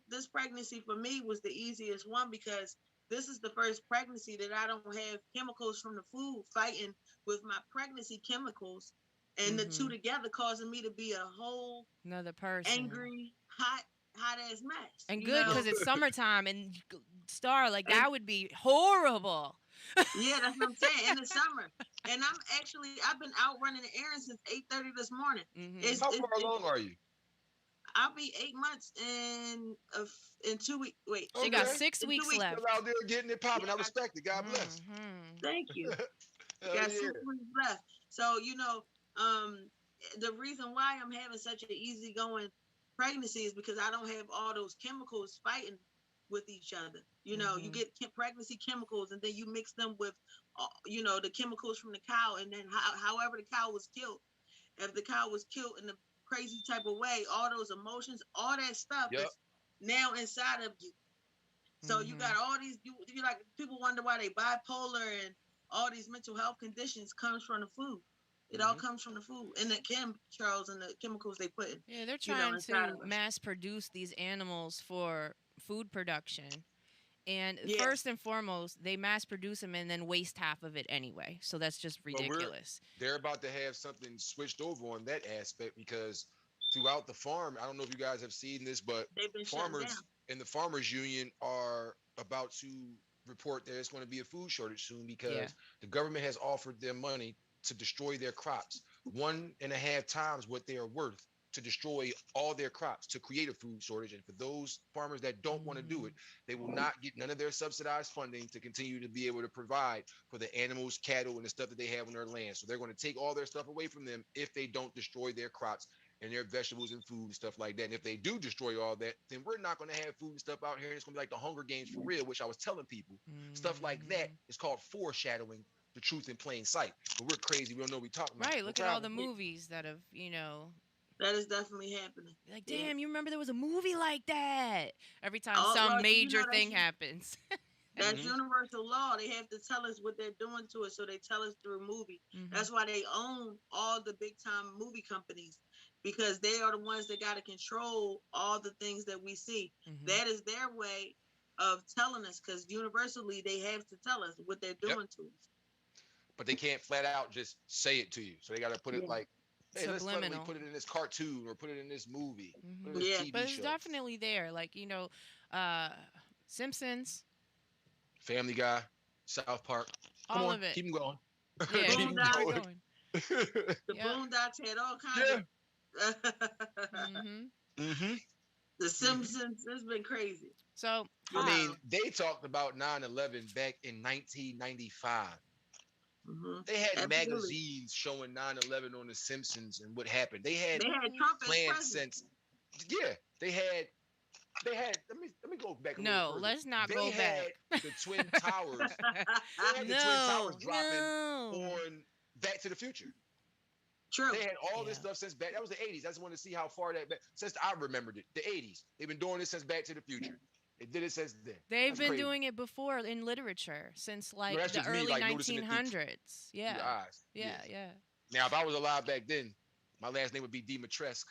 This pregnancy for me was the easiest one because this is the first pregnancy that I don't have chemicals from the food fighting with my pregnancy chemicals, and the two Mhm. together causing me to be a whole Another person. angry, hot ass mess. And good because it's summertime and Star like And that would be horrible. yeah, that's what I'm saying. In the summer, and I've been out running the errands since 8:30 this morning. Mhm. It's, How it's, far it's along are you? I'll be 8 months in 2 weeks. Wait, She got Okay. 6 in two weeks weeks. Still left. out there getting it popping. Yeah, I respect it. God bless. Mhm. thank you. Hell Got yeah. 6 weeks left. So, um, the reason why I'm having such an easygoing pregnancy is because I don't have all those chemicals fighting with each other. You Mhm. get pregnancy chemicals and then you mix them with, the chemicals from the cow. And then however the cow was killed, if the cow was killed in a crazy type of way, all those emotions, all that stuff Yep. is now inside of you. So you got Mhm. all these, you like people wonder why they bipolar and all these mental health conditions comes from the food. It all hmm comes from the food and the chemicals and the chemicals they put in, Yeah, they're trying inside to of us. mass produce these animals for food production. And Yeah, first and foremost, they mass produce them and then waste half of it anyway. So that's just But ridiculous. they're about to have something switched over on that aspect because throughout the farm, I don't know if you guys have seen this, but they've been shutting down. farmers and the farmers union are about to report there's going to be a food shortage soon Yeah. because the government has offered them money to destroy their crops 1.5 times what they are worth to destroy all their crops to create a food shortage. And for those farmers that don't want to do Mhm. it, they will not get none of their subsidized funding to continue to be able to provide for the animals, cattle, and the stuff that they have on their land. So they're going to take all their stuff away from them if they don't destroy their crops and their vegetables and food and stuff like that. And if they do destroy all that, then we're not going to have food and stuff out here. And it's going to be like the Hunger Games for real, which I was telling people. Stuff like that Mhm. is called foreshadowing the truth in plain sight. But we're crazy. We don't know what we're talking about. Right. No Look at all problem. the movies that have, That is definitely happening. like, Yeah. damn, you remember there was a movie like that? Every time Oh some well, major thing happens. that's Hmm universal law. They have to tell us what they're doing to us, so they tell us through a movie. Mhm. That's why they own all the big time movie companies because they are the ones that got to control all the things that we see. Mhm. That is their way of telling us because universally they have to tell us what they're Yep. doing to us. But they can't flat out just say it to you. So they got to put it Yeah, like, hey, let's subtly Subliminal. put it in this cartoon or put it in this movie, put it in Mhm. this yeah, But TV it's show. definitely there. Like, uh Simpsons, Family Guy, South Park. Come all on, of it. keep them going. the Yeah, Keep them keep it Boondocks. going. going. The Yep. Boondocks had all kinds Yeah. of. Mhm. hmm The hmm Simpsons. It's been crazy. So, I You Hawk, mean, know. they talked about 9/11 back in 1995. They had Absolutely. magazines showing 9/11 on The Simpsons and what happened. They had They had Trump as planned president. since. Yeah, they had. They had. Let me go back a little No, further. let's not They go had back. the Twin Towers. They had the Twin Towers No, dropping no. on Back to the Future. True. They had all this Yeah. stuff since back. That was the 80s. I just wanted to see how far that back. Since I remembered it, the 80s. They've been doing this since Back to the Future. They did it since then. They've That's been crazy. doing it before in literature since No, like that's the just me, early like noticing it through 1900s. your Yeah. eyes. Yeah, Yeah. yeah. Now, if I was alive back then, my last name would be Dimitrescu.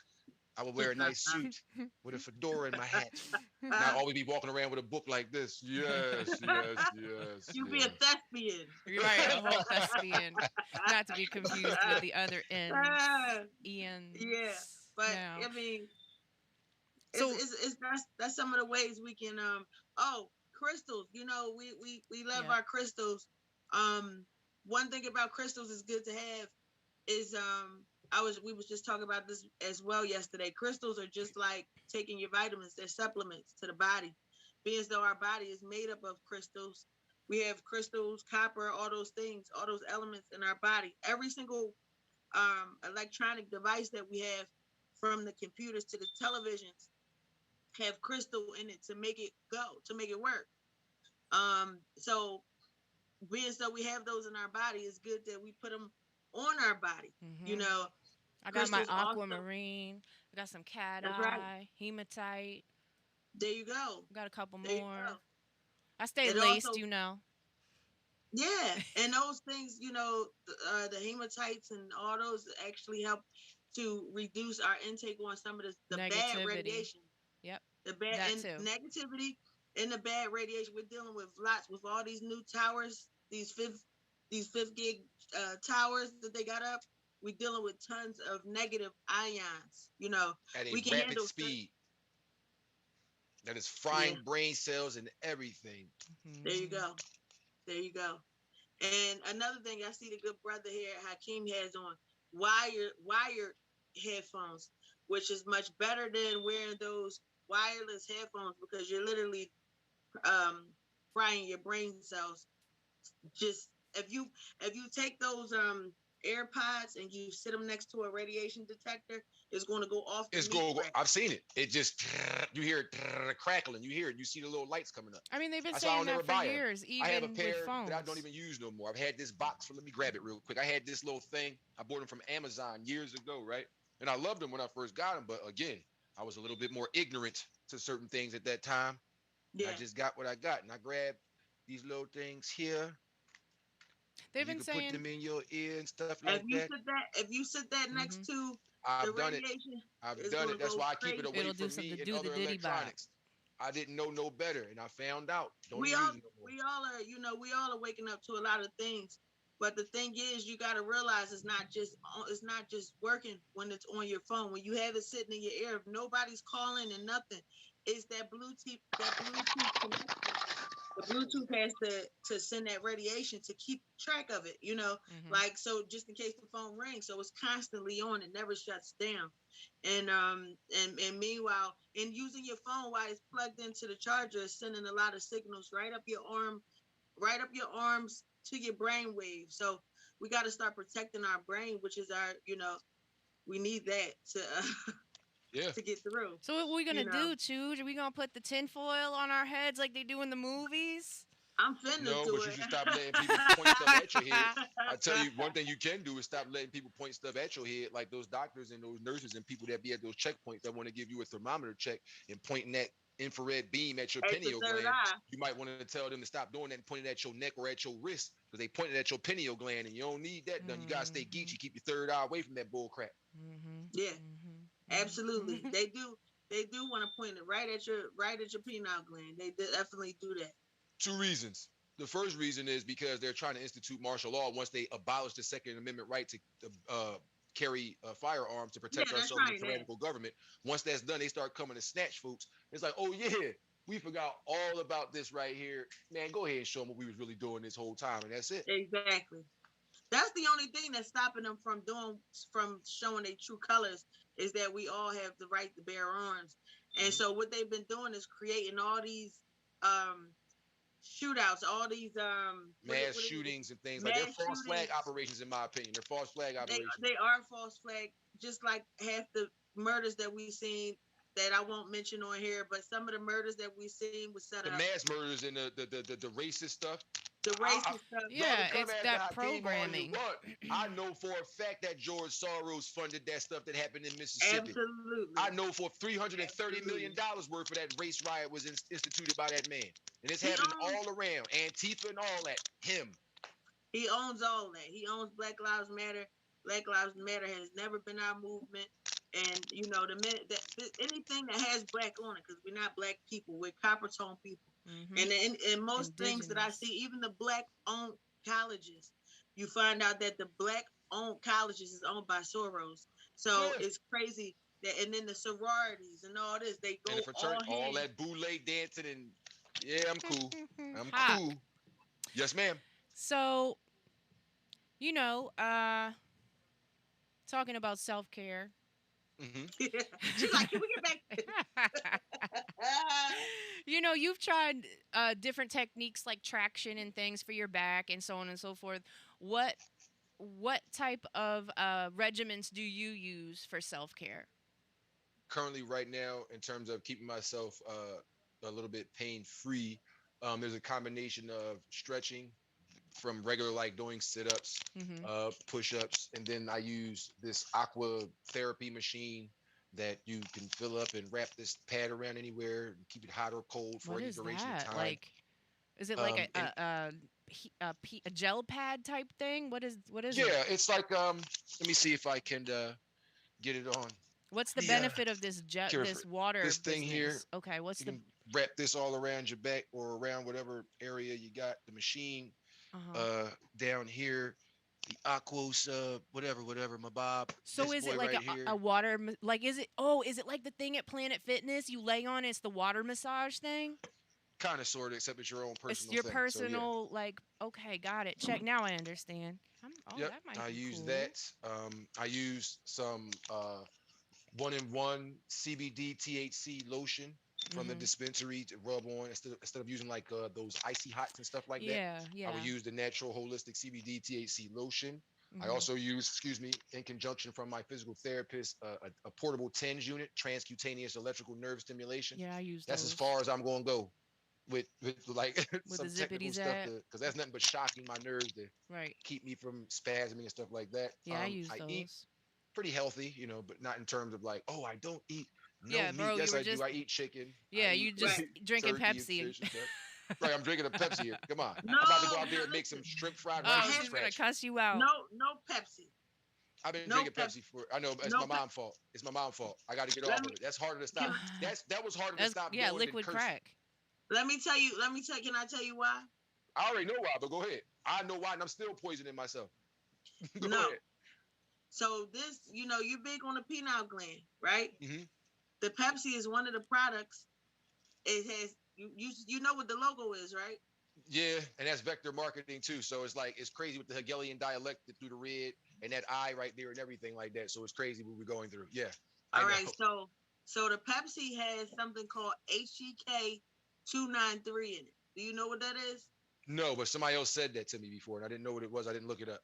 I would wear a nice suit with a fedora in my hat. And I'd always be walking around with a book like this. Yes, yes, yes. You be yes. a thespian. You're right, a whole thespian. Not to be confused with the other Ian's. Yeah, but now. I mean, So- that's some of the ways we can crystals. You know, we love Yeah. our crystals. One thing about crystals is good to have is we was just talking about this as well yesterday. Crystals are just like taking your vitamins. They're supplements to the body. Being as though our body is made up of crystals, we have crystals, copper, all those things, all those elements in our body. Every single electronic device that we have, from the computers to the televisions, have crystal in it to make it go, to make it work. So being so we have those in our body, it's good that we put them on our body. Mhm. You know, I got my crystals also- aquamarine. I got some cat That's eye, right. hematite. there you go. I got a couple There you more. go. I stay It laced, also- you know. Yeah, and those things, you know, the hematites and all those actually help to reduce our intake on some of the bad Negativity. radiation. Yep. The bad That and too. negativity and the bad radiation. We're dealing with lots with all these new towers, these fifth gig towers that they got up. We're dealing with tons of negative ions. You know, At a we can rapid handle speed. That is frying Yeah. brain cells and everything. There you Mhm. go. There you go. And another thing, I see the good brother here, Hakeem, has on wired headphones, which is much better than wearing those wireless headphones, because you're literally frying your brain cells. Just if you take those AirPods and you sit them next to a radiation detector, it's going to go off. It's go. I've seen it. It just you hear it crackling. You hear it. You see the little lights coming up. I mean, they've been That's why I'll saying never that for buy 'em. years, I have a even pair with phones. that I don't even use no more. I've had this box. Let me grab it real quick. I had this little thing. I bought them from Amazon years ago, right? And I loved them when I first got them. But again, I was a little bit more ignorant to certain things at that time. Yeah. I just got what I got, and I grabbed these little things here. They've You been can saying put them in your ear and stuff like that. If you sit that next to the I've done it. radiation, I've it's done gonna it. That's go why I keep it crazy. away It'll do from me something and do the other diddy bop. electronics. I didn't know no better, and I found out. Don't we even all use it no more. we all are, you know, we all are waking up to a lot of things. But the thing is, you got to realize it's not just working when it's on your phone. When you have it sitting in your ear, if nobody's calling and nothing, it's that Bluetooth connection. The Bluetooth has to send that radiation to keep track of it, you know, Mhm. like, so just in case the phone rings, so it's constantly on, it never shuts down. And meanwhile, in using your phone while it's plugged into the charger, is sending a lot of signals right up your arms to your brain wave. So we got to start protecting our brain, which is our, you know, we need that to Yeah. to get through. So what we gonna You know. do, Chooge? Are we gonna put the tinfoil on our heads like they do in the movies? I'm finna No, do but it. you should stop letting people point stuff at your head. I tell you, one thing you can do is stop letting people point stuff at your head, like those doctors and those nurses and people that be at those checkpoints that want to give you a thermometer check and pointing that infrared beam at your At the pineal third gland. eye. You might want to tell them to stop doing that and pointing at your neck or at your wrist, because they pointed at your pineal gland and you don't need that done. You gotta stay geeky, keep your third eye away from that bull crap. Mm-hmm. Yeah. Mm-hmm. Absolutely. They do want to point it right at your pineal gland. They definitely do that. Two reasons. The first reason is because they're trying to institute martial law once they abolish the Second Amendment right to carry a firearm to protect Yeah, that's ourselves from right, the tyrannical government. Once that's done, they start coming to snatch folks. It's like, oh yeah, we forgot all about this right here. Man, go ahead and show them what we was really doing this whole time, and that's it. Exactly. That's the only thing that's stopping them from showing their true colors, is that we all have the right to bear arms. And so what they've been doing is creating all these shootouts, all these mass what is it? shootings and things like they're Mass false flag shootings. operations, in my opinion. They're false flag They operations. they are false flag, just like half the murders that we've seen that I won't mention on here, but some of the murders that we've seen was set The up. mass murders and the racist stuff. The racist stuff. Y'all Yeah, can come it's at that the Hakeem all you programming. want. I know for a fact that George Soros funded that stuff that happened in Mississippi. Absolutely. I know for $330 million worth of that race riot was instituted by that man. And it's happening all around. Antifa and all that. Him. He owns all that. He owns Black Lives Matter. Black Lives Matter has never been our movement. And you know, the minute that anything that has black on it, because we're not black people, we're copper tone people. Mhm. And in most things that I see, even the black owned colleges, you find out that the black owned colleges is owned by Soros. So Yeah. it's crazy that, and then the sororities and all this, they go And the fraternity, all hand. that boule dancing and yeah, I'm cool. I'm Hot. cool. Yes, ma'am. So, you know, talking about self-care. Mm-hmm. She's like, can we get back? You know, you've tried different techniques like traction and things for your back and so on and so forth. What type of regimens do you use for self-care? Currently, right now, in terms of keeping myself a little bit pain free, there's a combination of stretching from regular like doing sit-ups, Mm-hmm. push-ups, and then I use this aqua therapy machine that you can fill up and wrap this pad around anywhere and keep it hot or cold for What any is duration that? of time. Like, is it like And a gel pad type thing? What is it? yeah, it's like let me see if I can get it on. What's the The, benefit of this here this water this thing here, business? Okay, what's you the can wrap this all around your back or around whatever area you got the machine down here, the aquos whatever my bob. So This is boy it like right here, a water like is it like the thing at Planet Fitness you lay on, it's the water massage thing? kind of sort of, except it's your own It's personal your thing. personal like, okay, got it. Check, now I understand. Yep, That might I be use cool. that. I use some 1-in-1 CBD THC lotion from the Mhm. dispensary to rub on instead of using like those icy hots and stuff like that. Yeah, yeah. I would use the natural holistic CBD THC lotion. I Mhm. also use, in conjunction from my physical therapist, a portable TENS unit, transcutaneous electrical nerve stimulation. Yeah, I use That's those. as far as I'm going to go with like With some the technical zippities stuff, at. because that's nothing but shocking my nerves to Right. keep me from spasming and stuff like that. Yeah, I use I those. eat pretty healthy, but not in terms of like, oh, I don't eat no Yeah, meat. bro, Yes, you were I do. just I eat chicken. yeah, I you eat just drinking turkey and Pepsi. fish and stuff. Right, I'm drinking a Pepsi here. Come on. No, I'm about to go out there and no, make some shrimp fried Oh, rice from she's gonna scratch. cuss you out. no Pepsi. I've been No drinking Pepsi for. I know it's No my mom's fault. It's my mom's fault. I got to get Let off me- of it. That's harder to Can stop. That was harder to That's, stop. yeah, doing liquid than cursing. crack. Let me tell you. Can I tell you why? I already know why, but go ahead. I know why, and I'm still poisoning myself. Go No. ahead. So this, you're big on the pineal gland, right? Mm-hmm. The Pepsi is one of the products. It has you know what the logo is, right? Yeah, and that's vector marketing too. So it's like it's crazy with the Hegelian dialect through the red and that eye right there and everything like that. So it's crazy what we're going through. Yeah. All right. So the Pepsi has something called HGK 293 in it. Do you know what that is? No, but somebody else said that to me before, and I didn't know what it was. I didn't look it up.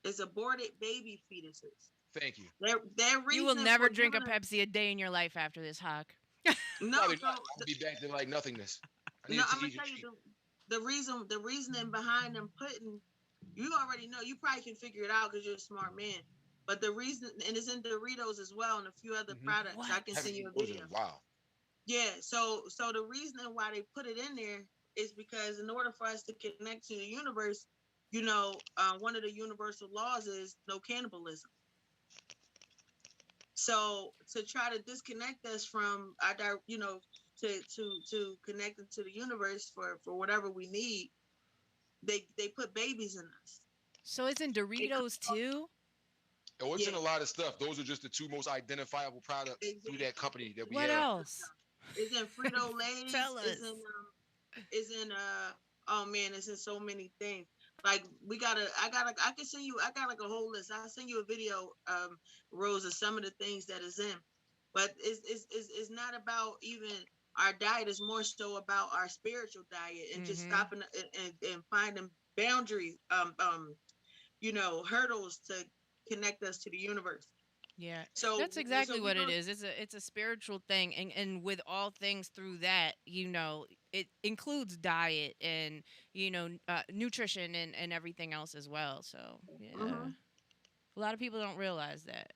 It's aborted baby fetuses. Thank you. Their reason You will never for drink a doing it- Pepsi a day in your life after this, Hawk. No, Probably so not. I'll be back to like nothingness. I need no, to I'm gonna eat tell cheap. you the reasoning behind them putting. You already know. You probably can figure it out because you're a smart man. But the reason, and it's in Doritos as well, and a few other products. What? I can Haven't send you eaten a those in video. a while. Yeah. So the reason why they put it in there is because in order for us to connect to the universe, one of the universal laws is no cannibalism. So to try to disconnect us from to connect to the universe for whatever we need, they put babies in us. So it's in Doritos too? Oh, it's in Yeah. a lot of stuff. Those are just the two most identifiable products through that company that we What have. else? It's in Frito Lay's. Tell us. It's in oh man, it's in so many things. Like I can send you. I got like a whole list. I'll send you a video, Rose, of some of the things that is in. But it's not about even our diet is more so about our spiritual diet and just Mhm. stopping and finding boundaries, hurdles to connect us to the universe. Yeah, So, that's exactly we're what it going. is. It's a spiritual thing, and with all things through that, it includes diet and nutrition and everything else as well. So yeah, Hmm. a lot of people don't realize that.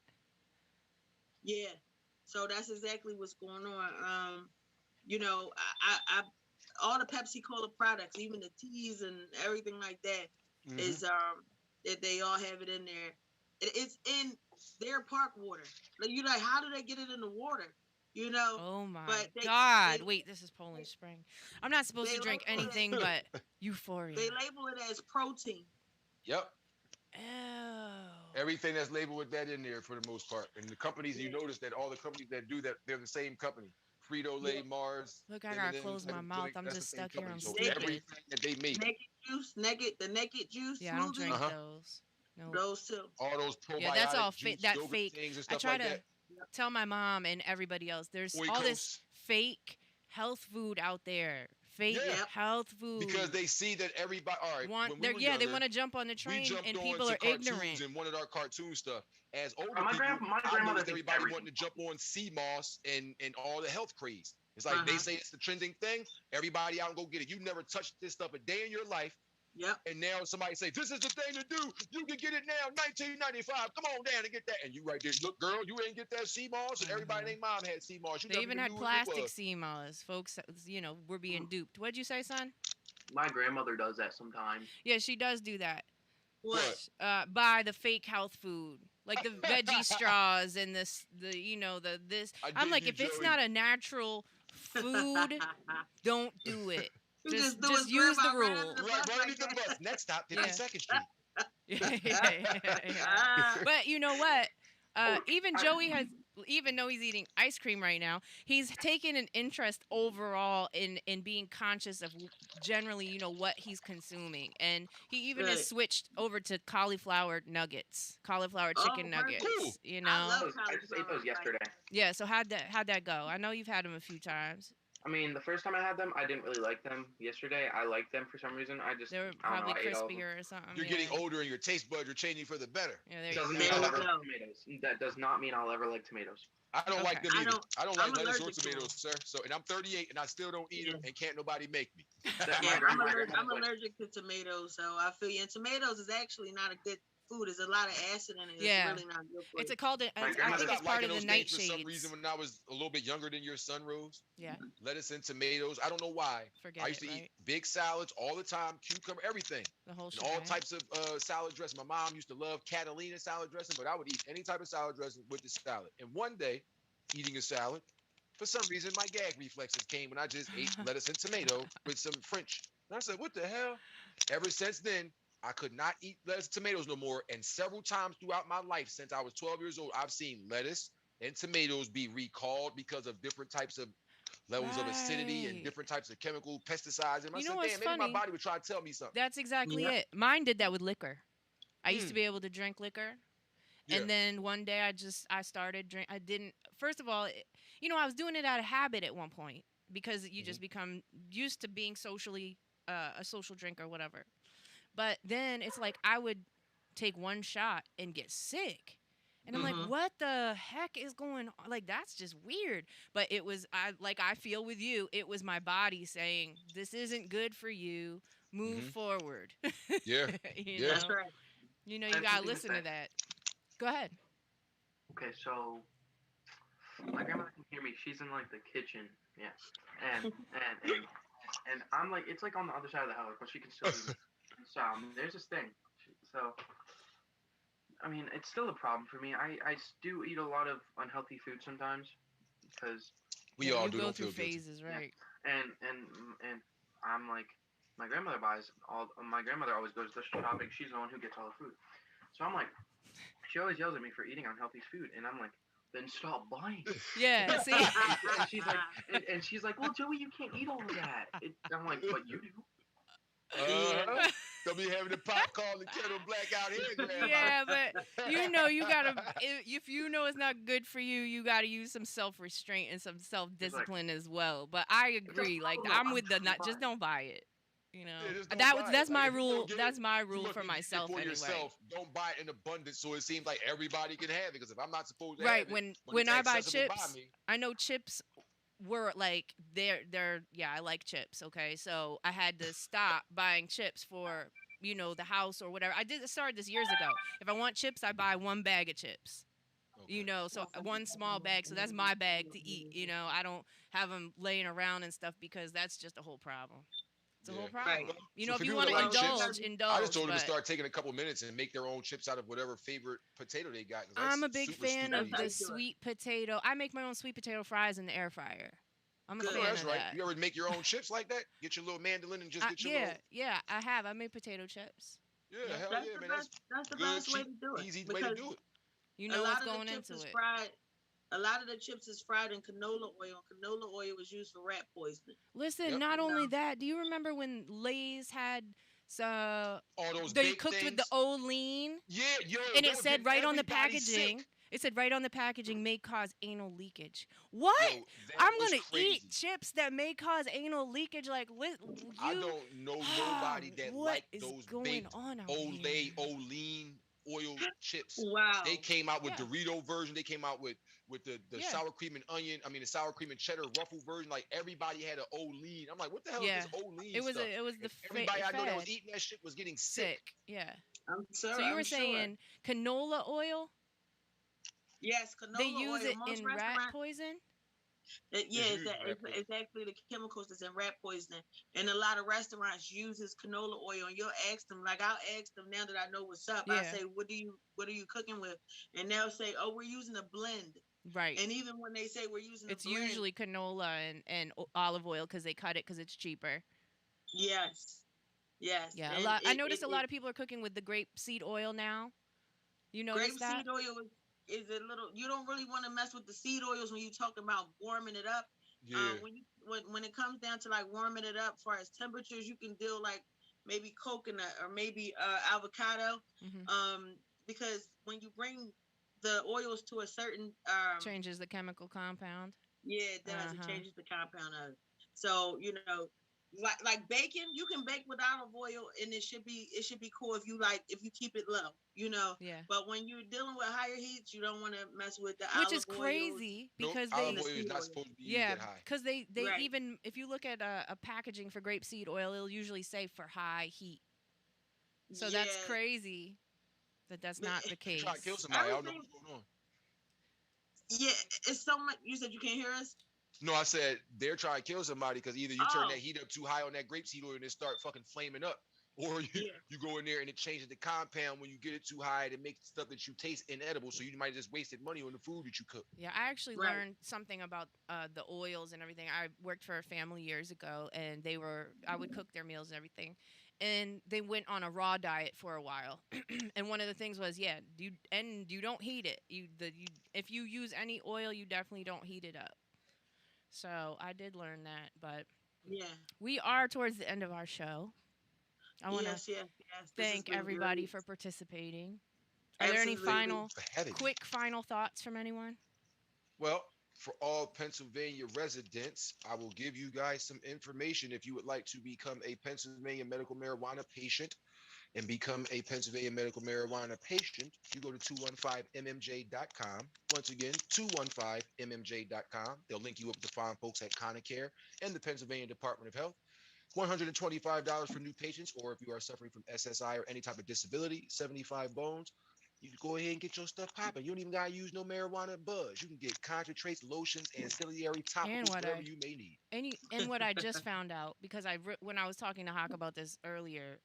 Yeah. So that's exactly what's going on. I all the Pepsi Cola products, even the teas and everything like that, Hmm. is that they all have it in there. It's in their park water. Like, you like, how do they get it in the water? You know, Oh my but they God! Wait, this is Poland Spring. I'm not supposed they to drink label it anything but Euphoria. they label it as protein. Yep. Oh, Everything that's labeled with that in there for the most part. And the companies, you Yeah, notice that all the companies that do that, they're the same company. Frito yeah. Lay, Mars, look, I gotta M&M close type my of mouth. joint. I'm That's the just same stuck here. company. I'm So Naked stupid. everything that they make, the naked juice Yeah, I don't smoothie, drink uh-huh, those. No. those two. all those Yeah, that's probiotic all juice, that yogurt fake. things and I stuff try like to that. Yep. tell my mom and everybody else there's all this Oikos. fake health food out there. Fake Yeah. Yep. health Because food. they see that everybody, all right, when we were They younger, want to jump on the we train jumped and on people to are cartoons ignorant. and wanted our cartoon stuff. As older Bro, people, my I grandmother noticed thinks everybody wanting everything's to jump healthy. on sea moss and all the health craze. It's like they Uh-huh. say it's the trending thing. Everybody out and go get it. You never touched this stuff a day in your life. Yep. And now somebody say, this is the thing to do. You can get it now, 1995. Come on down and get that. And you right there, look, girl, you ain't get that sea moss. And everybody Hmm. named mom had sea moss. You They never even even had knew what it plastic was. CMOS. Folks, were being duped. What'd you say, son? My grandmother does that sometimes. Yeah, she does do that. What? What? Buy the fake health food, like the veggie straws and the this. I I'm dig like, you, if it's Joey. not a natural food, don't do it. He Just just threw his just use the grandma right under rule. the Right, bus right like underneath the bus. Next stop, Yeah. 52nd Street. Yeah. But you know what? Oh, Even Joey has, even though he's eating ice cream right now, he's taken an interest overall in being conscious of generally, what he's consuming, and he even has Good. switched over to cauliflower nuggets, cauliflower Oh, chicken perfect. Cool. nuggets. You I know, love I just ate cauliflower. those yesterday. yeah. So how'd that go? I know you've had them a few times. I mean, the first time I had them, I didn't really like them. Yesterday, I liked them for some reason. They were I don't know, probably I ate all of them. crispier or something. You're Yeah. getting older and your taste buds are changing for the better. Yeah. There you Doesn't go. mean There I'll we ever like go. tomatoes. That does not mean I'll ever like tomatoes. I don't Okay. like them I either. don't. I don't I'm like lettuce or allergic to them. tomatoes, sir. So, and I'm 38 and I still don't eat Yeah. them, and can't nobody make me. That Yeah, my grandmother's I'm like, allergic to tomatoes, so I feel you. And tomatoes is actually not a good food. There's a lot of acid in it. It's Yeah. really not good for It's you. a called. My I I grandmother think it's stopped part liking of the those things for some nightshades. reason when I was a little bit younger than your son, Rose. Yeah. Lettuce and tomatoes. I don't know why. Forget I used it. to eat Right. big salads all the time, cucumber, everything, The whole and all shebang. types of salad dressing. My mom used to love Catalina salad dressing, but I would eat any type of salad dressing with the salad. And one day, eating a salad, for some reason, my gag reflexes came when I just ate lettuce and tomato with some French. And I said, what the hell? Ever since then, I could not eat lettuce and tomatoes no more. And several times throughout my life, since I was 12 years old, I've seen lettuce and tomatoes be recalled because of different types of levels of acidity and Right. different types of chemical pesticides. And I You know said, what's damn, maybe my funny? body would try to tell me something. That's exactly Yeah. it. Mine did that with liquor. I used to Mm, be able to drink liquor, yeah. and then one day I started drink. I didn't. First of all, I was doing it out of habit at one point because you Hmm. just become used to being socially a social drinker, or whatever. But then it's like I would take one shot and get sick. And I'm like, Mm-hmm. what the heck is going on? Like, that's just weird. But I feel with you, it was my body saying, this isn't good for you. Move Hmm. forward. Yeah. you Yeah. That's know, right. you I have gotta something to listen say. to that. Go ahead. Okay, so my grandmother can hear me. She's in like the kitchen. Yeah. And I'm like, it's like on the other side of the house, but she can still hear me. So there's this thing. So I mean, it's still a problem for me. I do eat a lot of unhealthy food sometimes because We Yeah, all you do. go Don't through feel guilty. phases, right? and I'm like, my grandmother buys all. My grandmother always goes to shopping. She's the one who gets all the food. So I'm like, she always yells at me for eating unhealthy food, and I'm like, then stop buying it. Yeah, see? And she's like, well, Joey, you can't eat all of that. I'm like, but you do. Uh-huh. They'll be having the pot calling the kettle black out here, grandma. Yeah, but you gotta. If you know it's not good for you, you gotta use some self restraint and some self discipline as well. But I agree. Like I'm with the not. Just don't buy it. You know Yeah, just don't buy that's it. Like my if you rule. don't get it, That's my you rule must for be getting it myself for anyway. yourself. Don't buy it in abundance so it seems like everybody can have it. Because if I'm not supposed to Right. have it, when When it's I buy accessible by chips, me, I know chips were like they're yeah, I like chips, okay? So I had to stop buying chips for, the house or whatever. I did start this years ago. If I want chips, I buy one bag of chips. okay. So one small bag, so that's my bag to eat. I don't have them laying around and stuff because that's just a whole problem. It's a Yeah. whole Right. problem. So If for you people want that to like chips, I just indulge, told them to but start taking a couple minutes and make their own chips out of whatever favorite potato they got. Because I'm that's a big super fan stupid of That's how the you easy. do it. sweet potato. I make my own sweet potato fries in the air fryer. I'm a I know Good. fan that's of right. that. You ever make your own chips like that? Get your little mandolin and just get your Yeah, little. yeah, I have. I made potato chips. Yeah, Yep. hell That's yeah, the man. best. That's That's the good, best way cheap, to do it easy way to because do it. You a know what's lot of the going chips into is it. fried. A lot of the chips is fried in canola oil. Canola oil was used for rat poisoning. Listen, Yep. not You only know. that, do you remember when Lay's had All those they baked cooked with the things. Olean? Yeah, yo, And that it was said getting right on the everybody packaging, sick. may cause anal leakage. What? Yo, that I'm was gonna eat crazy. chips that may cause anal leakage. Like, I you, don't know nobody that what liked is those going baked on out here? Olay Olean oil chips. They Wow. came out with Yeah, Dorito version. They came out with the yeah, sour cream and onion. I mean the sour cream and cheddar ruffle version. Like everybody had an Olean. I'm like, what the hell is yeah. this Olean stuff? It was the And everybody I know that was fad eating that shit was getting sick. sick. Yeah. I'm So sure. you I'm were sure. saying canola oil? Yes, They canola use oil. it Most in rat restaurants. poison? Yeah, It's it's, used in rat poison. it's actually the chemicals that's in rat poisoning, and a lot of restaurants uses canola oil. And you'll ask them, like I'll ask them now that I know what's up. I Yeah, say, what are you cooking with? And they'll say, oh, we're using a blend. right. And even when they say we're using a It's blend, usually canola and olive oil because they cut it because it's cheaper. yes, yes, Yeah, a and lot. I it, noticed it, a it lot of people are cooking with the grape seed oil now. You notice that? grapeseed oil is a little. You don't really want to mess with the seed oils when you talk about warming it up. Yeah. When it comes down to like warming it up, for as temperatures, you can deal like maybe coconut or maybe avocado, Hmm. um, because when you bring the oils to a certain Changes the chemical compound. yeah, it does. Uh It huh. changes the compound of it. So like bacon, you can bake with olive oil, and it should be cool if you keep it low. Yeah. But when you're dealing with higher heats, you don't want to mess with the Which is olive oils crazy Nope. because Olive and the oil is seed not oil. supposed to be used yeah, that high. because they Right. even if you look at a packaging for grapeseed oil, it'll usually say for high heat. So that's Yeah. crazy that that's But not the They try to kill case. somebody. I don't know everything, what's going on. yeah, it's so much. You said you can't hear us? No, I said they're trying to kill somebody because either you turn Oh, that heat up too high on that grapeseed oil and it start fucking flaming up, or yeah. you go in there and it changes the compound when you get it too high and it makes stuff that you taste inedible. So you might just wasted money on the food that you cook. Yeah, I actually Right. learned something about the oils and everything. I worked for a family years ago, and I would cook their meals and everything, and they went on a raw diet for a while. And one of the things was, yeah, you don't heat it. If you use any oil, you definitely don't heat it up. So I did learn that, but Yeah. we are towards the end of our show. I want to Yes, yes, yes. This has thank been everybody great. for participating. Are there any Absolutely. quick final thoughts from anyone? Well, for all Pennsylvania residents, I will give you guys some information if you would like to become a Pennsylvania medical marijuana patient and become a Pennsylvania medical marijuana patient. You go to 215mmj.com. Once again, 215mmj.com. They'll link you up with the fine folks at Conacare and the Pennsylvania Department of Health. $125 for new patients, or if you are suffering from SSI or any type of disability, 75 bones. You go ahead and get your stuff popping. You don't even gotta use no marijuana buzz. You can get concentrates, lotions, ancillary And topicals, what whatever I you may need. what I just found out because when I was talking to Hawk about this earlier,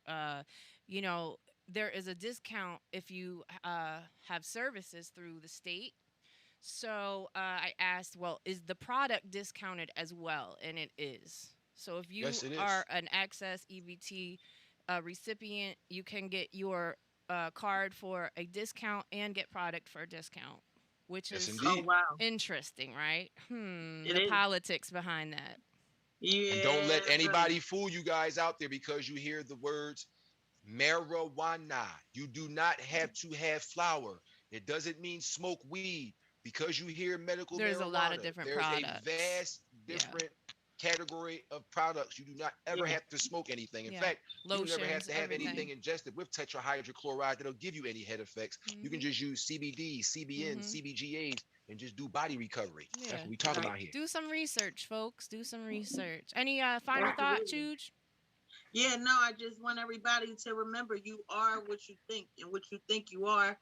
you know, there is a discount if you have services through the state. So I asked, well, is the product discounted as well? And it is. So if you Yes, it is. are an Access EBT recipient, you can get your card for a discount and get product for a discount, which Yes, is Oh indeed. wow. interesting, right? It The is. politics behind that. And don't let Yeah, really. anybody fool you guys out there because you hear the words Marijuana. You do not have to have flower. It doesn't mean smoke weed. Because you hear medical There's a lot of marijuana, different there's a products. vast Yeah. different category of products. You do not ever Yeah. have to smoke anything. In Yeah. fact, you never have Lotions, to have everything. anything ingested with tetrahydrochloride that'll give you any head effects. You can Mhm. just use CBD, CBN, Mhm. CBGAs, and just do body recovery. That's Yeah. what we talking Right. about here. Do some research, folks. Do some research. Any final thought, Absolutely. Chuge? Yeah, no, I just want everybody to remember you are what you think and what you think you are.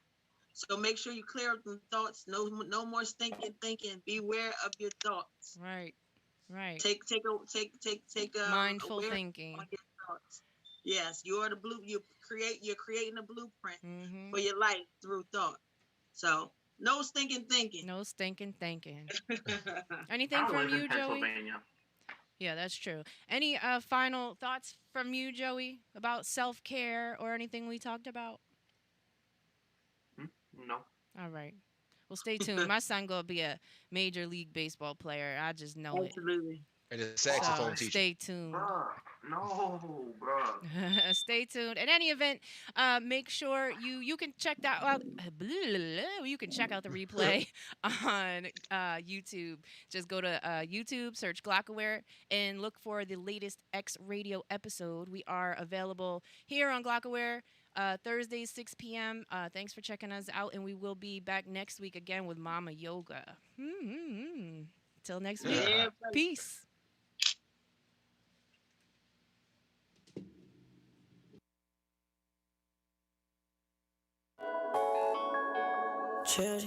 So make sure you clear up them thoughts. No more stinking thinking. Beware of your thoughts. Right. Right. Take Mindful awareness thinking. on your thoughts. Yes, you're the blue. You're creating a blueprint Mhm. for your life through thought. So no stinking thinking. No stinking thinking. I Anything don't from live in you, Joey? Pennsylvania. Yeah, that's true. Any final thoughts from you, Joey, about self-care or anything we talked about? Hmm? No. All right. Well, stay tuned. My son gonna be a major league baseball player. I just know it. Absolutely. And a So saxophone teacher. stay tuned. Bruh. No, bruh. Stay tuned. In any event, make sure you can check that out. You can check out the replay on YouTube. Just go to YouTube, search Glockaware, and look for the latest X Radio episode. We are available here on Glockaware. Thursdays, 6 p.m. Thanks for checking us out, and we will be back next week again with Mama Yoga. Till next week. Yeah. Peace. Children.